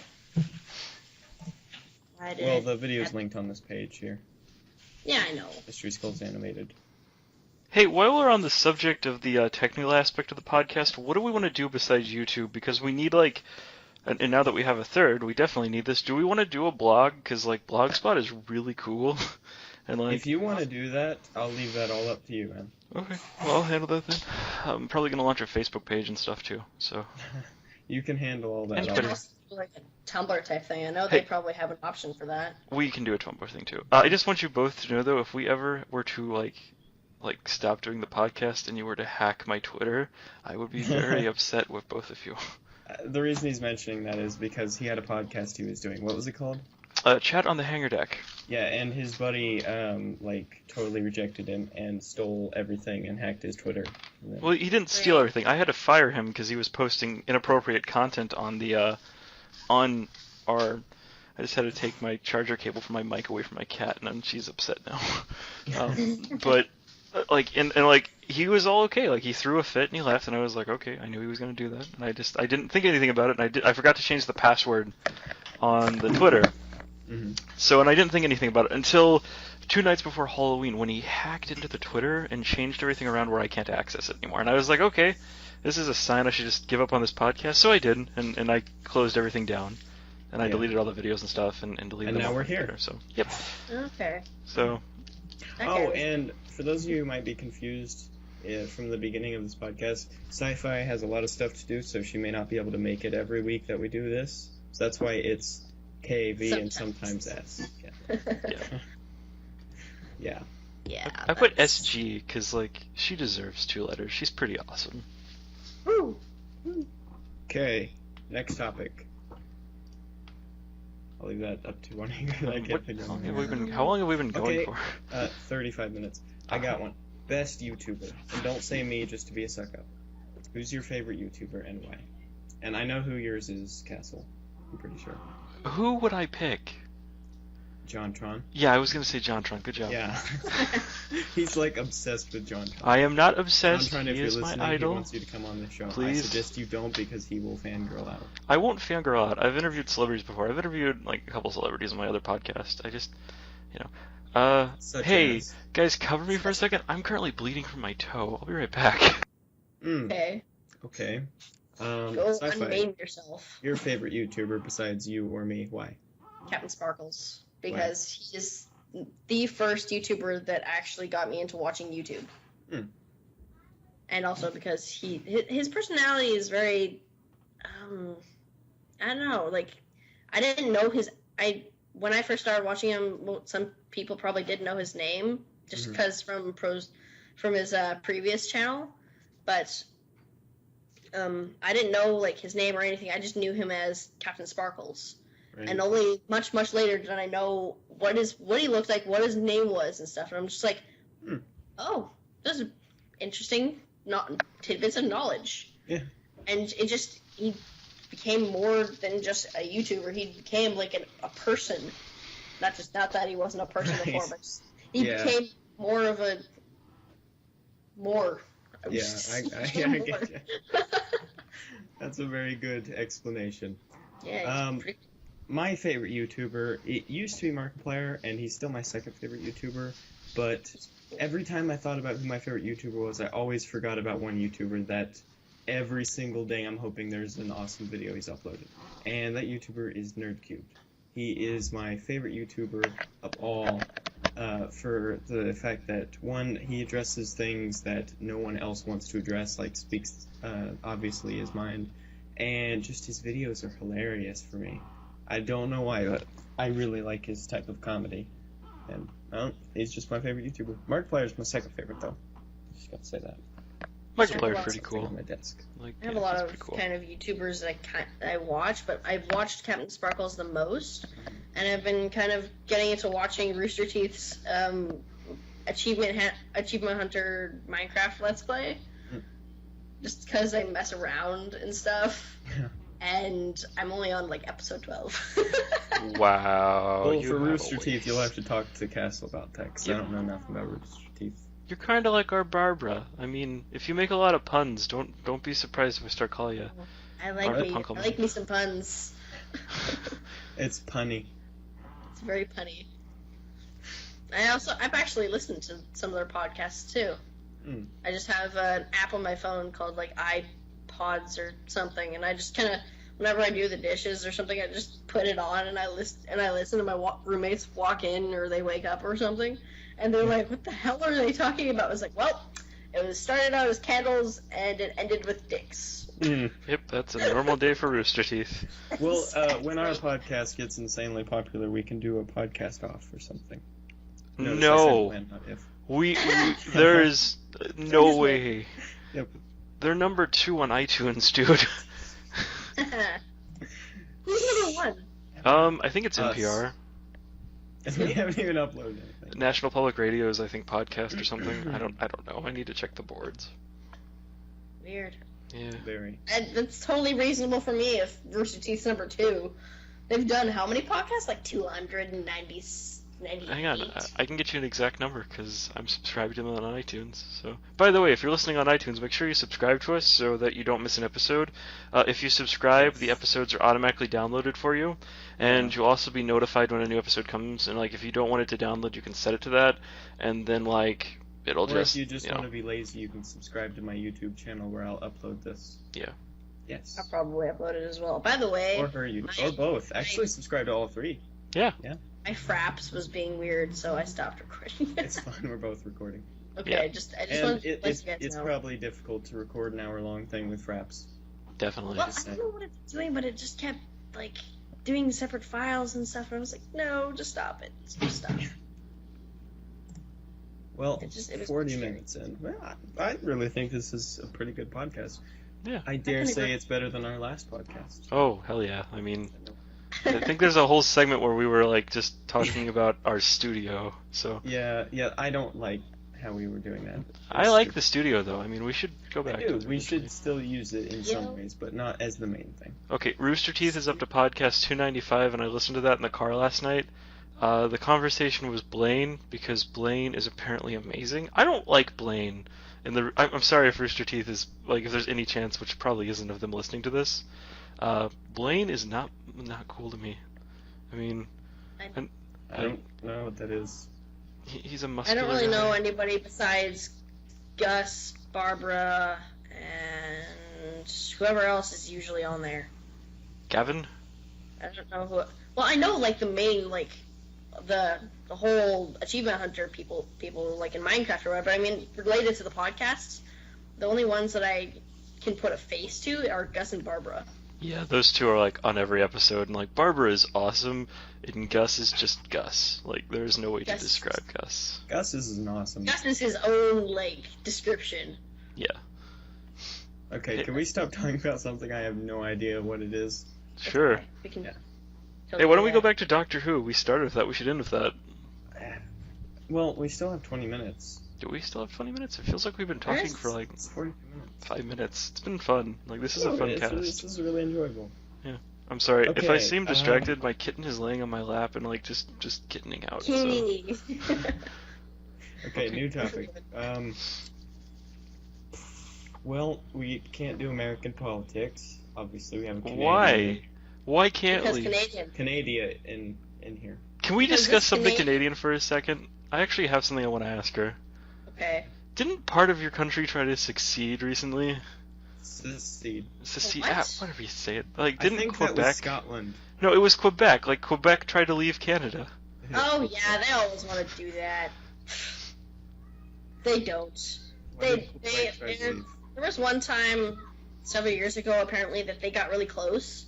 Well, the video's linked on this page here. Yeah, I know. Mystery Skulls Animated. Hey, while we're on the subject of the technical aspect of the podcast, what do we want to do besides YouTube? Because we need, and now that we have a third, we definitely need this. Do we want to do a blog? Because, Blogspot is really cool. And if you want to do that, I'll leave that all up to you, man. Okay, well, I'll handle that then. I'm probably going to launch a Facebook page and stuff, too, so... You can handle all that. And Twitter. A Tumblr type thing. I know they probably have an option for that. We can do a Tumblr thing, too. I just want you both to know, though, if we ever were to, stop doing the podcast and you were to hack my Twitter, I would be very upset with both of you. The reason he's mentioning that is because he had a podcast he was doing. What was it called? Chat on the Hangar Deck. Yeah, and his buddy, totally rejected him and stole everything and hacked his Twitter. Well, he didn't steal everything. I had to fire him because he was posting inappropriate content on the, I just had to take my charger cable from my mic away from my cat, and she's upset now. But like, and like, he was all okay. Like, he threw a fit and he left, and I was like, okay, I knew he was gonna do that, and I didn't think anything about it, and I forgot to change the password on the Twitter. So, and I didn't think anything about it until 2 nights before Halloween, when he hacked into the Twitter and changed everything around where I can't access it anymore. And I was like, okay, this is a sign I should just give up on this podcast. So I did, and I closed everything down. And I deleted all the videos and stuff, and deleted them. And now all we're on here. Twitter, so, yep. Okay. So. Oh, and for those of you who might be confused from the beginning of this podcast, Sci-Fi has a lot of stuff to do, so she may not be able to make it every week that we do this. So that's why it's KV and sometimes S. Yeah. Yeah. I put SG because, like, she deserves 2 letters. She's pretty awesome. Woo. Okay, next topic. I'll leave that up to one of you. How long have we been going for? 35 minutes. I got one. Best YouTuber. And don't say me just to be a suck-up. Who's your favorite YouTuber and why? And I know who yours is, Castle. I'm pretty sure. Who would I pick? JonTron. Yeah, I was going to say JonTron. Good job. Yeah. He's like obsessed with JonTron. I am not obsessed. JonTron, if he you're is listening, my idol. He wants you to come on the show. Please. I suggest you don't because he will fangirl out. I won't fangirl out. I've interviewed celebrities before. I've interviewed like a couple celebrities on my other podcast. I just, hey, guys, cover me for a second. I'm currently bleeding from my toe. I'll be right back. Okay. Okay. Go Sci-Fi. unmain yourself. Your favorite YouTuber besides you or me? Why? Captain Sparkles. Because he is the first YouTuber that actually got me into watching YouTube. And also because his personality is very, I don't know, like, I didn't know when I first started watching him, some people probably didn't know his name, just because from his previous channel, but I didn't know, like, his name or anything. I just knew him as Captain Sparkles. Right. And only much later did I know what he looked like, what his name was, and stuff. And I'm just like, oh, this is interesting, tidbits of knowledge. Yeah. And he became more than just a YouTuber. He became like a person. Not that he wasn't a person before, but he became more of a I get you. That's a very good explanation. Yeah. My favorite YouTuber, it used to be Markiplier, and he's still my second favorite YouTuber, but every time I thought about who my favorite YouTuber was, I always forgot about one YouTuber that every single day I'm hoping there's an awesome video he's uploaded. And that YouTuber is NerdCubed. He is my favorite YouTuber of all, for the fact that, one, he addresses things that no one else wants to address, like speaks obviously his mind, and just his videos are hilarious for me. I don't know why, but I really like his type of comedy. And he's just my favorite YouTuber. Markiplier is my second favorite, though. Just gotta say that. Markiplier's pretty cool. On my desk. I have a lot of kind of YouTubers that I watch, but I've watched Captain Sparkles the most, and I've been kind of getting into watching Rooster Teeth's Achievement Hunter Minecraft Let's Play, just because I mess around and stuff. Yeah. And I'm only on, like, episode 12. Wow. Well, for Rooster Teeth, you'll have to talk to Castle about that, because I don't know nothing about Rooster Teeth. You're kind of like our Barbara. I mean, if you make a lot of puns, don't be surprised if I start calling you. I like me some puns. It's punny. It's very punny. I've actually listened to some of their podcasts, too. I just have an app on my phone called, like, iPods or something, and I just kind of, whenever I do the dishes or something, I just put it on and I listen to my roommates walk in or they wake up or something, and they're like, "What the hell are they talking about?" I was like, "Well, it started out as candles and it ended with dicks." Yep, that's a normal day for Rooster Teeth. Well, when our podcast gets insanely popular, we can do a podcast off or something. No, we there is no way. Yep. They're number 2 on iTunes, dude. Who's number 1? I think it's NPR. We haven't even uploaded anything. National Public Radio's, I think, podcast or something. I don't know. I need to check the boards. Weird. Yeah. Very. And that's totally reasonable for me if Rooster Teeth's number 2. They've done how many podcasts? Like 290 hang on, I can get you an exact number because I'm subscribed to them on iTunes. So, by the way, if you're listening on iTunes, make sure you subscribe to us so that you don't miss an episode. If you subscribe, the episodes are automatically downloaded for you, and you'll also be notified when a new episode comes. And like, if you don't want it to download, you can set it to that, and then like it'll or just. If you just want to be lazy, you can subscribe to my YouTube channel where I'll upload this. Yeah. Yes. I'll probably upload it as well. By the way, or both. Actually, subscribe to all three. Yeah. My fraps was being weird, so I stopped recording. It's fine. We're both recording. Okay, Yeah. I just wanted to let you guys It's know. probably difficult to record an hour-long thing with fraps. Definitely. Well, I don't know what it's doing, but it just kept like doing separate files and stuff. And I was like, no, just stop it. Just stop. Well, It was 40 scary. minutes in. Well, I really think this is a pretty good podcast. Yeah. I dare can say agree. it's better than our last podcast. Oh hell yeah! I mean, I think there's a whole segment where we were like just talking about our studio. So Yeah, I don't like how we were doing that. I like the studio though. I mean, we should go back. I do. to We it. should still use it in Yeah. some ways, but not as the main thing. Okay, Rooster Teeth is up to podcast 295, and I listened to that in the car last night. The conversation was Blaine because Blaine is apparently amazing. I don't like Blaine. I'm sorry if Rooster Teeth is like if there's any chance, which probably isn't, of them listening to this. Blaine is not cool to me. I mean, I don't know what that is. he's a I muscular don't really know guy. anybody besides Gus, Barbara, and whoever else is usually on there. Gavin? I don't know who. Well, I know like the main like the whole achievement hunter people like in Minecraft or whatever. I mean, related to the podcast, the only ones that I can put a face to are Gus and Barbara. Yeah, those two are like on every episode, and like Barbara is awesome, and Gus is just Gus. Like there's no way to Gus. describe Gus. Gus is an awesome. Gus is his own like description. Yeah. Okay, can we stop talking about something I have no idea what it is? Sure. Okay, we can Yeah. Hey, why don't we go back to Doctor Who? We started with that. We should end with that. Well, we still have 20 minutes. Do we still have 20 minutes? It feels like we've been talking for like It's 42 minutes. 5 minutes. It's been fun. Like this is a fun This cast. is really enjoyable. I'm sorry if I Okay, seem distracted. My kitten is laying on my lap and like just kittening out. So. Kitty. Okay, new topic. Well, we can't do American politics. Obviously, we have a Canadian. Why? Why can't Because we? Canadian. Canada in here. Can we Because discuss it's something Canadian. Canadian for a second? I actually have something I want to ask her. Okay. Didn't part of your country try to succeed recently? Secede. Secede? What? Whatever you say it. Like, I didn't think Quebec? that was Scotland. No, it was Quebec. Like, Quebec tried to leave Canada. Oh yeah, they always want to do that. They don't. Why did Quebec try to There leave? was one time several years ago apparently that they got really close,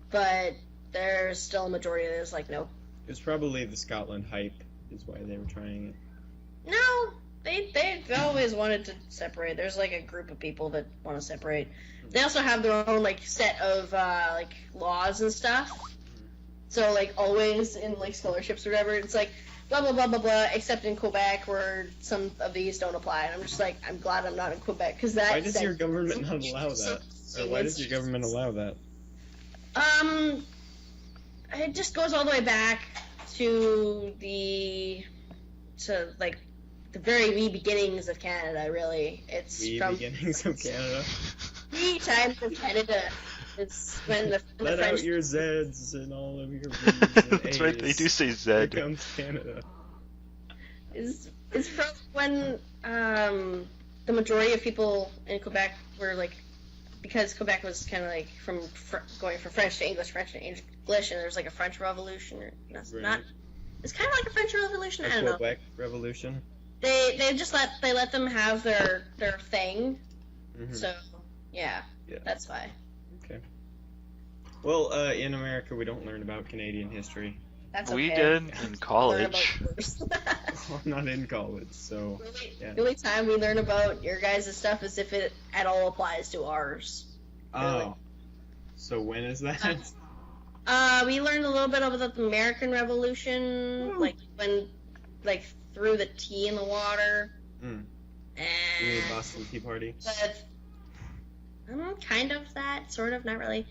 but there's still a majority that is like no. It was probably the Scotland hype is why they were trying it. No, they've always wanted to separate. There's like a group of people that want to separate. They also have their own like set of like laws and stuff. So like always in like scholarships or whatever, it's like blah blah blah blah blah. Except in Quebec, where some of these don't apply. And I'm just like, I'm glad I'm not in Quebec because that. Why does your government not allow that? Or why does your government allow that? It just goes all the way back to like the very wee beginnings of Canada. Really, it's The from beginnings of Canada. wee times of Canada. It's when the Let French out your Zeds and all of your B's and That's right. They A's. do say Here Zed. comes Canada. is from when the majority of people in Quebec were like, because Quebec was kind of like going from French to English, and there's like a French Revolution. Or not. It's kind of like a French Revolution. I don't The know. Quebec Revolution. They just let them have their thing. Mhm. So yeah, Yeah. that's why. Okay. Well, in America, we don't learn about Canadian history. That's okay. We did in Learn college. about yours. I'm not in college, so yeah. The only time we learn about your guys' stuff is if it at all applies to ours. Oh. So when is that? We learned a little bit about the American Revolution, Woo. like when, like threw the tea in the water. Mm. You And mean Boston Tea Party? but, kind of that, sort of, not really.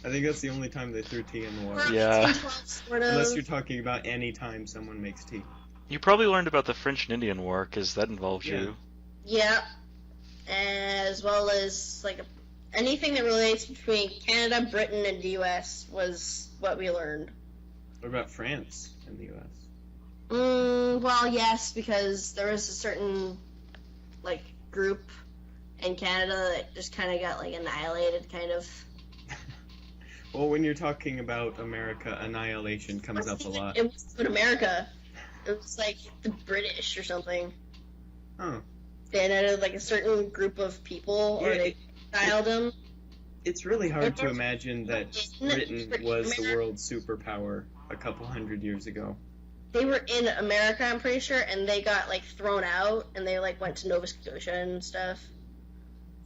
I think that's the only time they threw tea in the water. Yeah. Sort of. Unless you're talking about any time someone makes tea. You probably learned about the French and Indian War, because that involved you. Yeah. As well as, like, anything that relates between Canada, Britain, and the U.S. was what we learned. What about France and the U.S.? Well, yes, because there was a certain, like, group in Canada that just kind of got, like, annihilated, kind of. Well, when you're talking about America, annihilation comes up a lot. It wasn't America. It was, like, the British or something. Oh. They annihilated, like, a certain group of people, or they exiled them. It's really hard to imagine that Britain was the world's superpower a couple hundred years ago. They were in America, I'm pretty sure, and they got, like, thrown out, and they, like, went to Nova Scotia and stuff.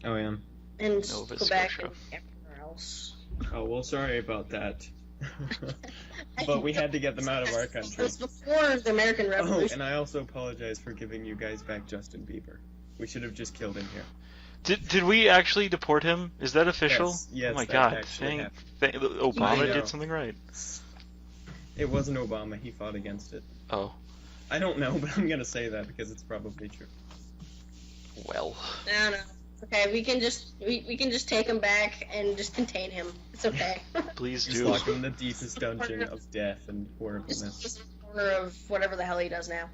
Oh, yeah. And Nova Quebec Scotia. and everywhere else. Oh, well, sorry about that. But we had to get them out of our It country. was before the American Oh, Revolution. and I also apologize for giving you guys back Justin Bieber. We should have just killed him here. Did we actually deport him? Is that official? Yes, oh my that god, actually Obama I know. did something right. It wasn't Obama. He fought against it. Oh, I don't know, but I'm gonna say that because it's probably true. well. I don't know. Okay, we can just take him back and just contain him. It's okay. Please Just do. lock him in the deepest dungeon of death and horribleness. just a corner of whatever the hell he does now.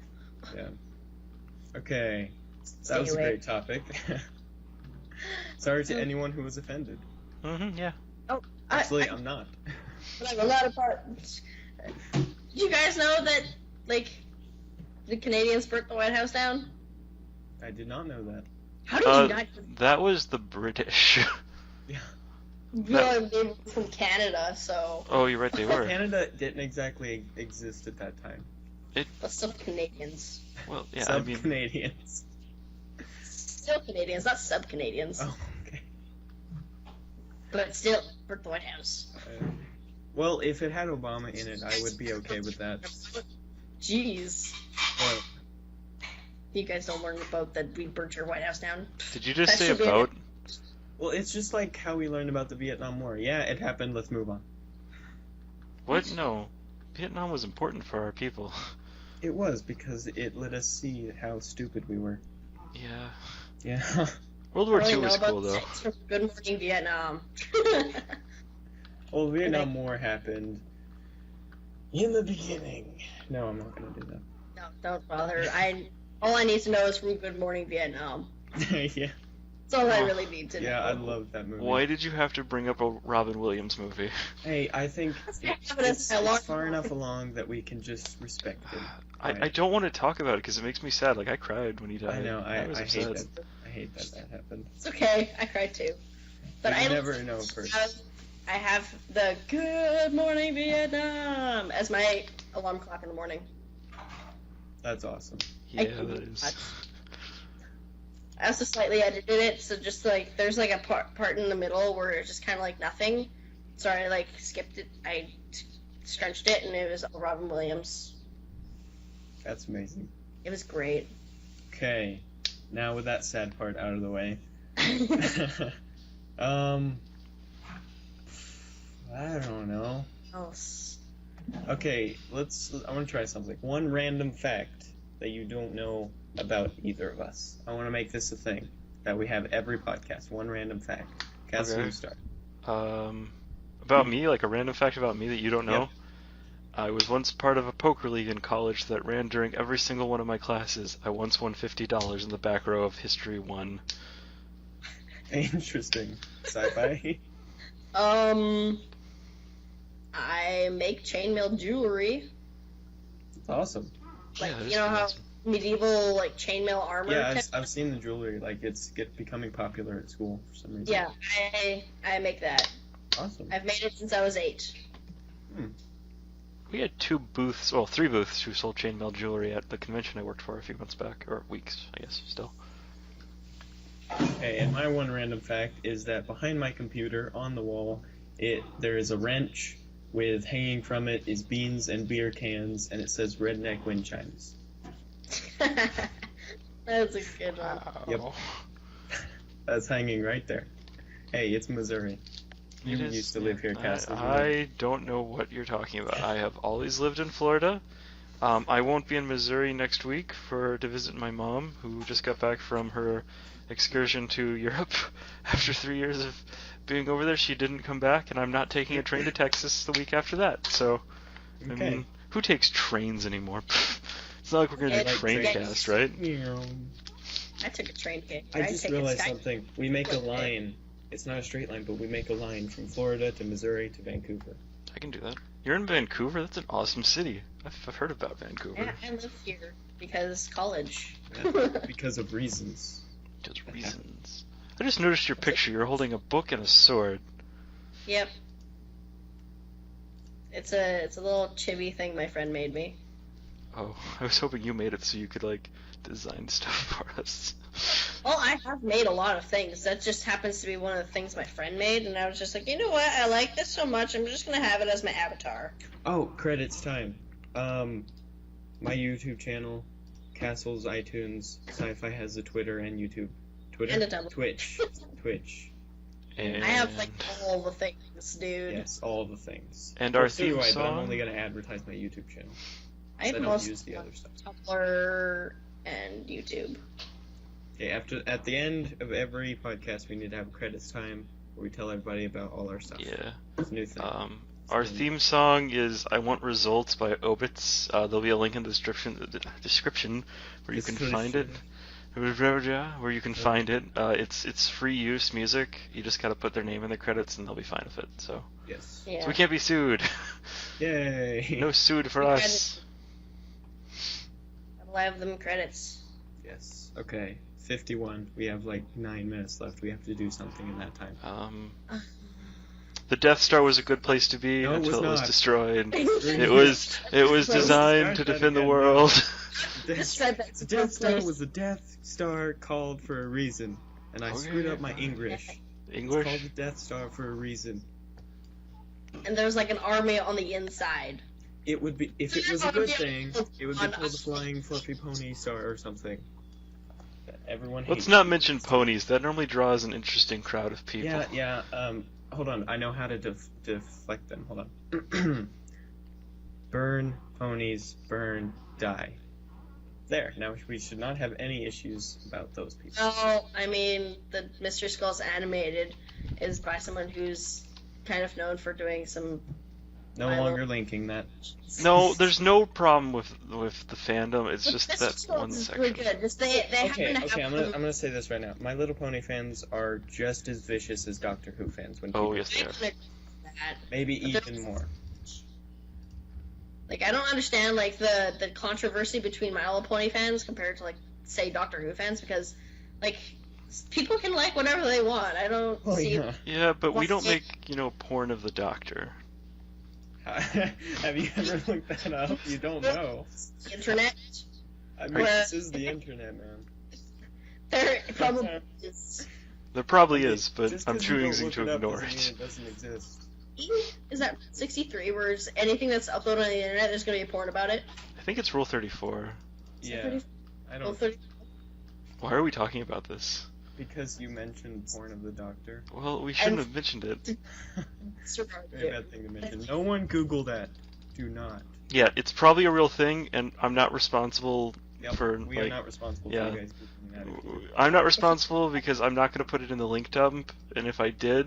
Yeah. Okay. Stay That was a away. great topic. Sorry to anyone who was offended. Yeah. Actually, I'm not. But I'm a lot of parts. Did you guys know that, like, the Canadians burnt the White House down? I did not know that. How did you not? That was the British. Yeah. Well, they were from Canada, so. Oh, you're right, they were. Canada didn't exactly exist at that time. But still Canadians. Well, yeah, Some I mean, Canadians. Still Canadians, not sub-Canadians. Oh, okay. But still, burnt the White House. Well, if it had Obama in it, I would be okay with that. Jeez. Well, You guys don't learn about that we burnt your White House down. did you just That say should be about? well, it's just like how we learned about the Vietnam War. Yeah, it happened. Let's move on. What? No. Vietnam was important for our people. It was because it let us see how stupid we were. Yeah. Yeah. World War I II only know was about cool, though. sex from Good Morning Vietnam. Well, Vietnam War happened in the beginning. No, I'm not gonna do No, don't bother. All I need to know is from Good Morning Vietnam. that. Yeah. That's all I really need to know. Yeah, I love that movie. Why did you have to bring up a Robin Williams movie? Hey, I think it's How long- far enough along that we can just respect him. I don't want to talk about it because it makes me sad. Like, I cried when he died. I know. I was hate upset. that. I hate that happened. It's okay. I cried too. But You I never know first. I have the Good Morning Vietnam as my alarm clock in the morning. That's awesome. Yeah, I- that is. I also slightly edited it, so just like there's like a part in the middle where it's just kind of like nothing. So I like skipped it. I scrunched it, and it was all Robin Williams. That's amazing. It was great. Okay, now with that sad part out of the way. I don't know. Else. Okay, I want to try something. One random fact that you don't know about either of us. I want to make this a thing that we have every podcast. One random fact. Cass, Okay. you start. About me, like a random fact about me that you don't know. Yep. I was once part of a poker league in college that ran during every single one of my classes. I once won $50 in the back row of History 1. Interesting. Sci-fi. I make chainmail jewelry. Awesome. Like, Yeah, you know how awesome. medieval, like, chainmail armor? Yeah, type- I've seen the jewelry. Like, it's becoming popular at school for some reason. Yeah, I make that. Awesome. I've made it since I was 8. We had 3 booths who sold chainmail jewelry at the convention I worked for a few months back, or weeks, I guess, still. Okay, and my one random fact is that behind my computer on the wall, there is a wrench with hanging from it is beans and beer cans, and it says redneck wind chimes. That's a good one. Yep. That's hanging right there. Hey, it's Missouri. You used to live here, Cass. I don't know what you're talking about. I have always lived in Florida. I won't be in Missouri next week to visit my mom, who just got back from her excursion to Europe after 3 years of being over there. She didn't come back, and I'm not taking a train to Texas the week after that. So, Okay. I mean, who takes trains anymore? It's not like we're going to do train cast, right? I took a train hit. I just realized something. We make a line. It's not a straight line, but we make a line from Florida to Missouri to Vancouver. I can do that. You're in Vancouver? That's an awesome city. I've heard about Vancouver. Yeah, I live here because college. Yeah, because of reasons. Because reasons. I just noticed your picture. You're holding a book and a sword. Yep. It's a little chibi thing my friend made me. Oh, I was hoping you made it so you could, like, design stuff for us. Well, I have made a lot of things. That just happens to be one of the things my friend made, and I was just like, you know what? I like this so much, I'm just gonna have it as my avatar. Oh, credits time. My YouTube channel, Castle's iTunes, Sci-Fi has a Twitter and YouTube. Twitter? And a Tumblr. Twitch. And I have, like, all the things, dude. Yes, all the things. And our So do theme I, song. but I'm only gonna advertise my YouTube channel. I don't most use the other stuff. Tumblr and YouTube. Okay, at the end of every podcast, we need to have credits time where we tell everybody about all our stuff. Yeah. It's a new thing. Our theme song is "I Want Results" by Obits. There'll be a link in the description where you can find it. Where you can find it. It's free use music. You just gotta put their name in the credits and they'll be fine with it. So. Yes. Yeah. So we can't be sued. Yay! No sued for us. I'll have them credits. Yes. Okay. 51. We have like 9 minutes left. We have to do something in that time. The Deathstar was a good place to be No, it until was it was not. destroyed. It It was designed to defend the world. The Just said that. Death Star was a Death Star called for a reason, and I screwed up my English. It's called English? the Death Star for a reason. And there was like an army on the inside. It would be if it was a good thing. It would be called the Flying Fluffy Pony Star or something. Everyone hates. Let's not mention ponies. That normally draws an interesting crowd of people. Yeah. Hold on. I know how to deflect them. Hold on. Burn ponies, burn, die. There. Now we should not have any issues about those people. Oh, I mean, the Mr. Skull's animated is by someone who's kind of known for doing some. No longer linking that. No, there's no problem with the fandom. It's But just Mr. that Skull's one is section. really good. Just they Okay, happen to I'm have. gonna say this right now. My Little Pony fans are just as vicious as Doctor Who fans. When Oh people- yes, they are. maybe even more. Like, I don't understand, like, the controversy between My Little Pony fans compared to, like, say, Doctor Who fans, because, like, people can like whatever they want. I don't see... Yeah. Yeah, but we don't What's make porn of the Doctor. Have you ever looked that up? You don't know. The internet. I mean, this is the internet, man. There probably is. There probably is, but Just I'm 'cause you don't choosing look to it up ignore doesn't it. mean it doesn't exist. Is that 63, where it's anything that's uploaded on the internet, there's going to be a porn about it? I think it's Rule 34. Is that Yeah, 30? I Well, don't 30. Why are we talking about this? because you mentioned porn of the Doctor. Well, we shouldn't have mentioned it. Very bad thing to mention. No one Google that. Do not. Yeah, it's probably a real thing, and I'm not responsible Yep, for we are like. not responsible yeah. for you guys Googling that. I'm not responsible because I'm not going to put it in the link dump, and if I did,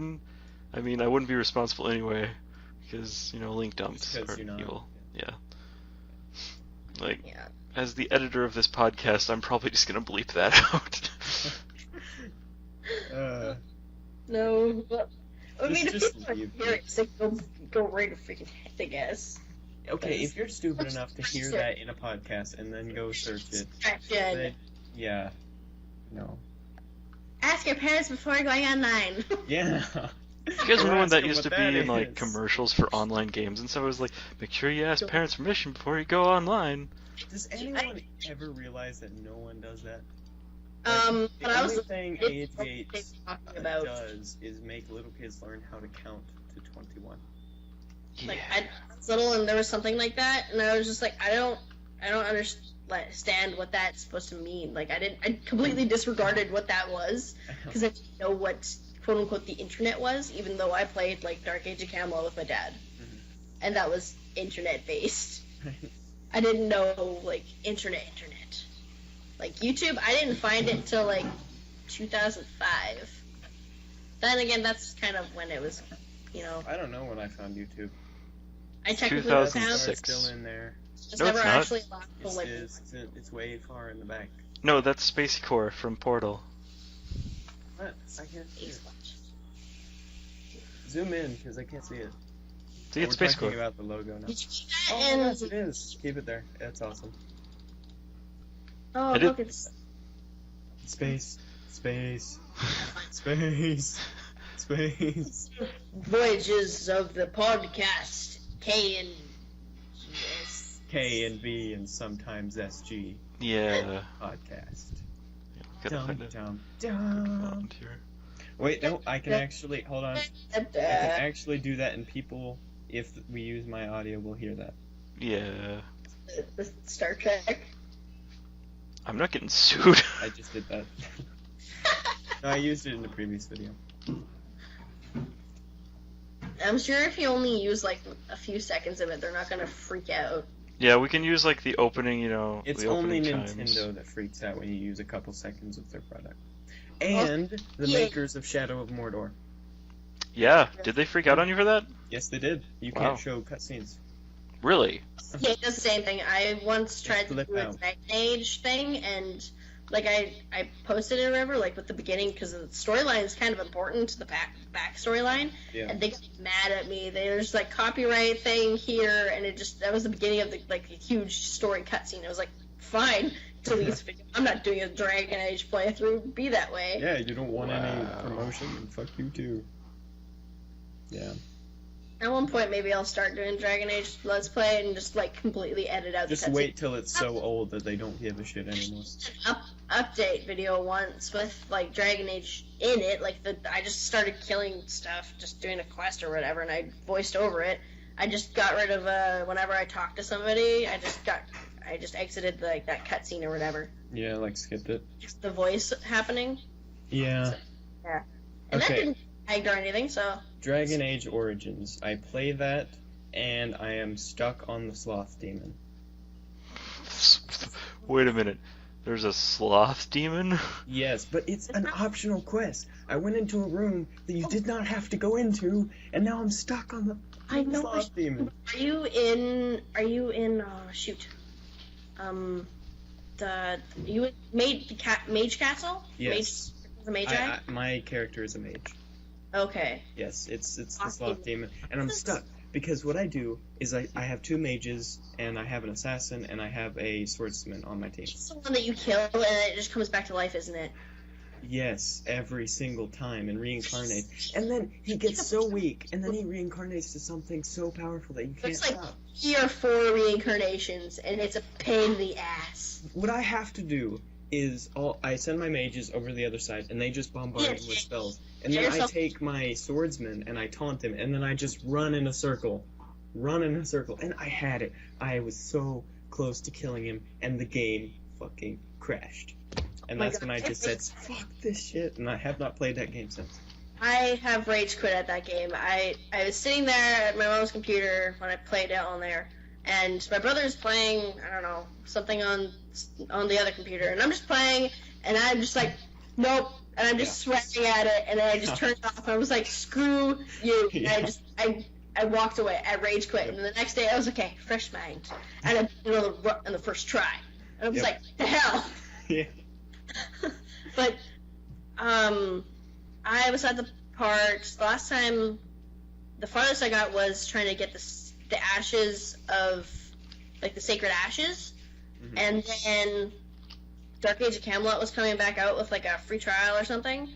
I mean, I wouldn't be responsible anyway, because, link dumps Just 'cause are you're not. evil. Yeah. Like, Yeah. as the editor of this podcast, I'm probably just going to bleep that out. No. Well, I mean, if just people are leave. curious, they go right to freaking heck, I guess. Okay, if you're stupid enough to hear that in a podcast and then go search it, Distraction. then, yeah. No. Ask your parents before going online. Yeah. You guys remember when Ask that them used to what be that in, like, is. commercials for online games, and so it was like, make sure you ask parents' permission before you go online. Does anyone ever realize that no one does that? When The I was only thing age gates talking about, does is make little kids learn how to count to 21. like, Yeah. I was little and there was something like that, and I was just like, I don't understand what that's supposed to mean. Like, I completely disregarded what that was because I didn't know what quote-unquote the internet was, even though I played, like, Dark Age of Camelot with my dad. Mm-hmm. And that was internet-based. I didn't know, like, internet. Like, YouTube, I didn't find it until, like, 2005. Then again, that's kind of when it was, you know... I don't know when I found YouTube. I technically 2006. It's still in there. It's No, never it's not. actually allowed to, like... It's way far in the back. No, that's Space Core from Portal. What? I can't see it. Zoom in, because I can't see it. See, it's Space We're talking Core. about the logo now. Did you keep that Oh, in... yes, it is. Keep it there. That's awesome. Oh, I did- look, it's... Space. Space. Space. Space. Voyages of the podcast. K and... S. K and B and sometimes SG Yeah. podcast. Gotta Dum, find it. dum, dum. Volunteer. Wait, no, I can actually, hold on. I can actually do that, and people, if we use my audio, will hear that. Yeah. The Star Trek. I'm not getting sued. I just did that. No, I used it in the previous video. I'm sure if you only use like a few seconds of it, they're not gonna freak out. Yeah, we can use like the opening, It's the only opening times. Nintendo that freaks out when you use a couple seconds of their product. And the yeah. makers of Shadow of Mordor. Yeah, did they freak out on you for that? Yes, they did. You Wow. can't show cutscenes. Really? Yeah, it does the same thing. I once tried to Flip do a out. Dragon Age thing, and like I posted it or whatever, like with the beginning, because the storyline is kind of important to the back storyline, Yeah. and they got mad at me. There's like copyright thing here, and that was the beginning of the like a huge story cutscene. I was like, fine, delete this video. I'm not doing a Dragon Age playthrough. Be that way. Yeah, you don't want any promotion, and fuck you too. Yeah. At one point, maybe I'll start doing Dragon Age Let's Play and just like completely edit out Just the cutscene. wait till it's so old that they don't give a shit anymore. Update video once with like Dragon Age in it. Like I just started killing stuff, just doing a quest or whatever, and I voiced over it. I just got rid of whenever I talked to somebody, I just exited like that cutscene or whatever. Yeah, like skipped it. Just the voice happening. Yeah. Yeah. And that Okay. didn't tag or anything, so. Dragon Age Origins. I play that, and I am stuck on the Sloth Demon. Wait a minute. There's a sloth demon? Yes, but it's an optional quest. I went into a room that you did not have to go into, and now I'm stuck on the I know. Sloth Demon. Are you in? Shoot. You made the Mage Castle? Yes. The Mage Eye? My character is a mage. Okay. Yes, it's the Sloth Sloth Demon, and I'm stuck because what I do is I have two mages, and I have an assassin, and I have a swordsman on my team. It's the one that you kill and it just comes back to life, isn't it? Yes, every single time, and reincarnates. And then he gets so weak, and then he reincarnates to something so powerful that you can't It's like stop. 3 or 4 reincarnations, and it's a pain in the ass. What I have to do is I send my mages over to the other side, and they just bombard him with spells. And then I take my swordsman, and I taunt him, and then I just run in a circle. And I had it. I was so close to killing him, and the game fucking crashed. And that's when I just said, fuck this shit, and I have not played that game since. I have rage quit at that game. I was sitting there at my mom's computer when I played it on there, and my brother's playing, I don't know, something on the other computer, and I'm just playing, and I'm just like, nope, and I'm just sweating at it, and then I just turned it off, and I was like, screw you, and I walked away, I rage quit, and the next day I was like, okay, fresh mind, and I did another on the first try, and I was like, the hell. Yeah. But, I was at the part, last time, the farthest I got was trying to get the ashes of, like, the sacred ashes, and then Dark Age of Camelot was coming back out with, like, a free trial or something,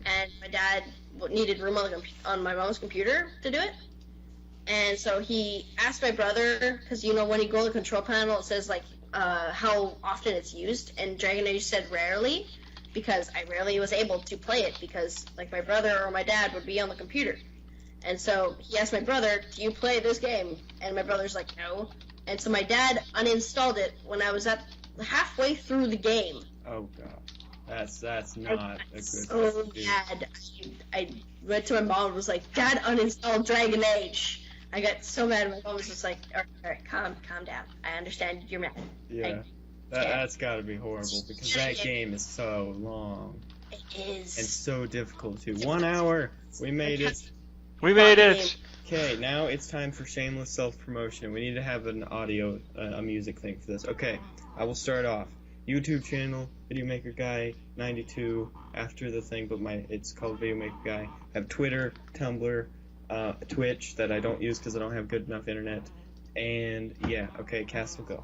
and my dad needed room on my mom's computer to do it, and so he asked my brother, because, you know, when you go on the control panel, it says, like, how often it's used, and Dragon Age said rarely, because I rarely was able to play it, because, like, my brother or my dad would be on the computer. And so he asked my brother, do you play this game? And my brother's like, no. And so my dad uninstalled it when I was at halfway through the game. Oh, God. That's not a good so thing to do. mad. I went to my mom and was like, Dad, uninstall Dragon Age. I got so mad. My mom was just like, all right, calm down. I understand you're mad. Yeah. That's gotta be horrible because that game is so long. It is. And so difficult too. 1 hour! We made it! We made it! Okay, now it's time for shameless self-promotion. We need to have an audio, a music thing for this. Okay, I will start off. YouTube channel, Video Maker Guy 92 after the thing, but it's called Video Maker Guy. I have Twitter, Tumblr, Twitch that I don't use because I don't have good enough internet. And yeah, okay, Cass will go.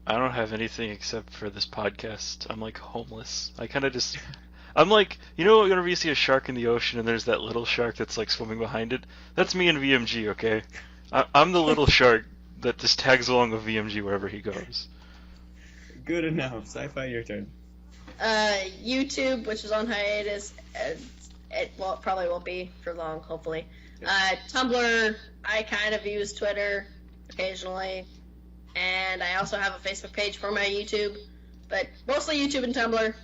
I don't have anything except for this podcast. I'm like homeless. I kind of just. I'm like, you know, whenever you see a shark in the ocean and there's that little shark that's like swimming behind it? That's me in VMG, okay? I'm the little shark that just tags along with VMG wherever he goes. Good enough. Sci-Fi, your turn. YouTube, which is on hiatus. It probably won't be for long, hopefully. Tumblr, I kind of use Twitter occasionally. And I also have a Facebook page for my YouTube. But mostly YouTube and Tumblr.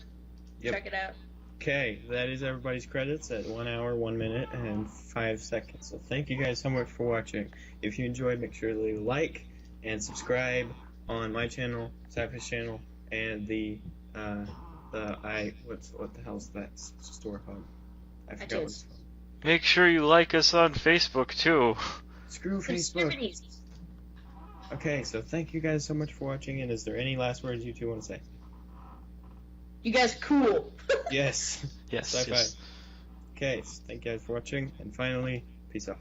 Yep. Check it out. Okay, that is everybody's credits at 1 hour, 1 minute, and 5 seconds. So thank you guys so much for watching. If you enjoyed, make sure to leave a like and subscribe on my channel, Sci-Fi's channel, and what the hell's that store hub? I forgot what it's called. Make sure you like us on Facebook too. Screw Facebook. Okay, so thank you guys so much for watching, and is there any last words you two want to say? You guys are cool. Yes. Yes. Sci-Fi. Yes. Okay, thank you guys for watching, and finally, peace off.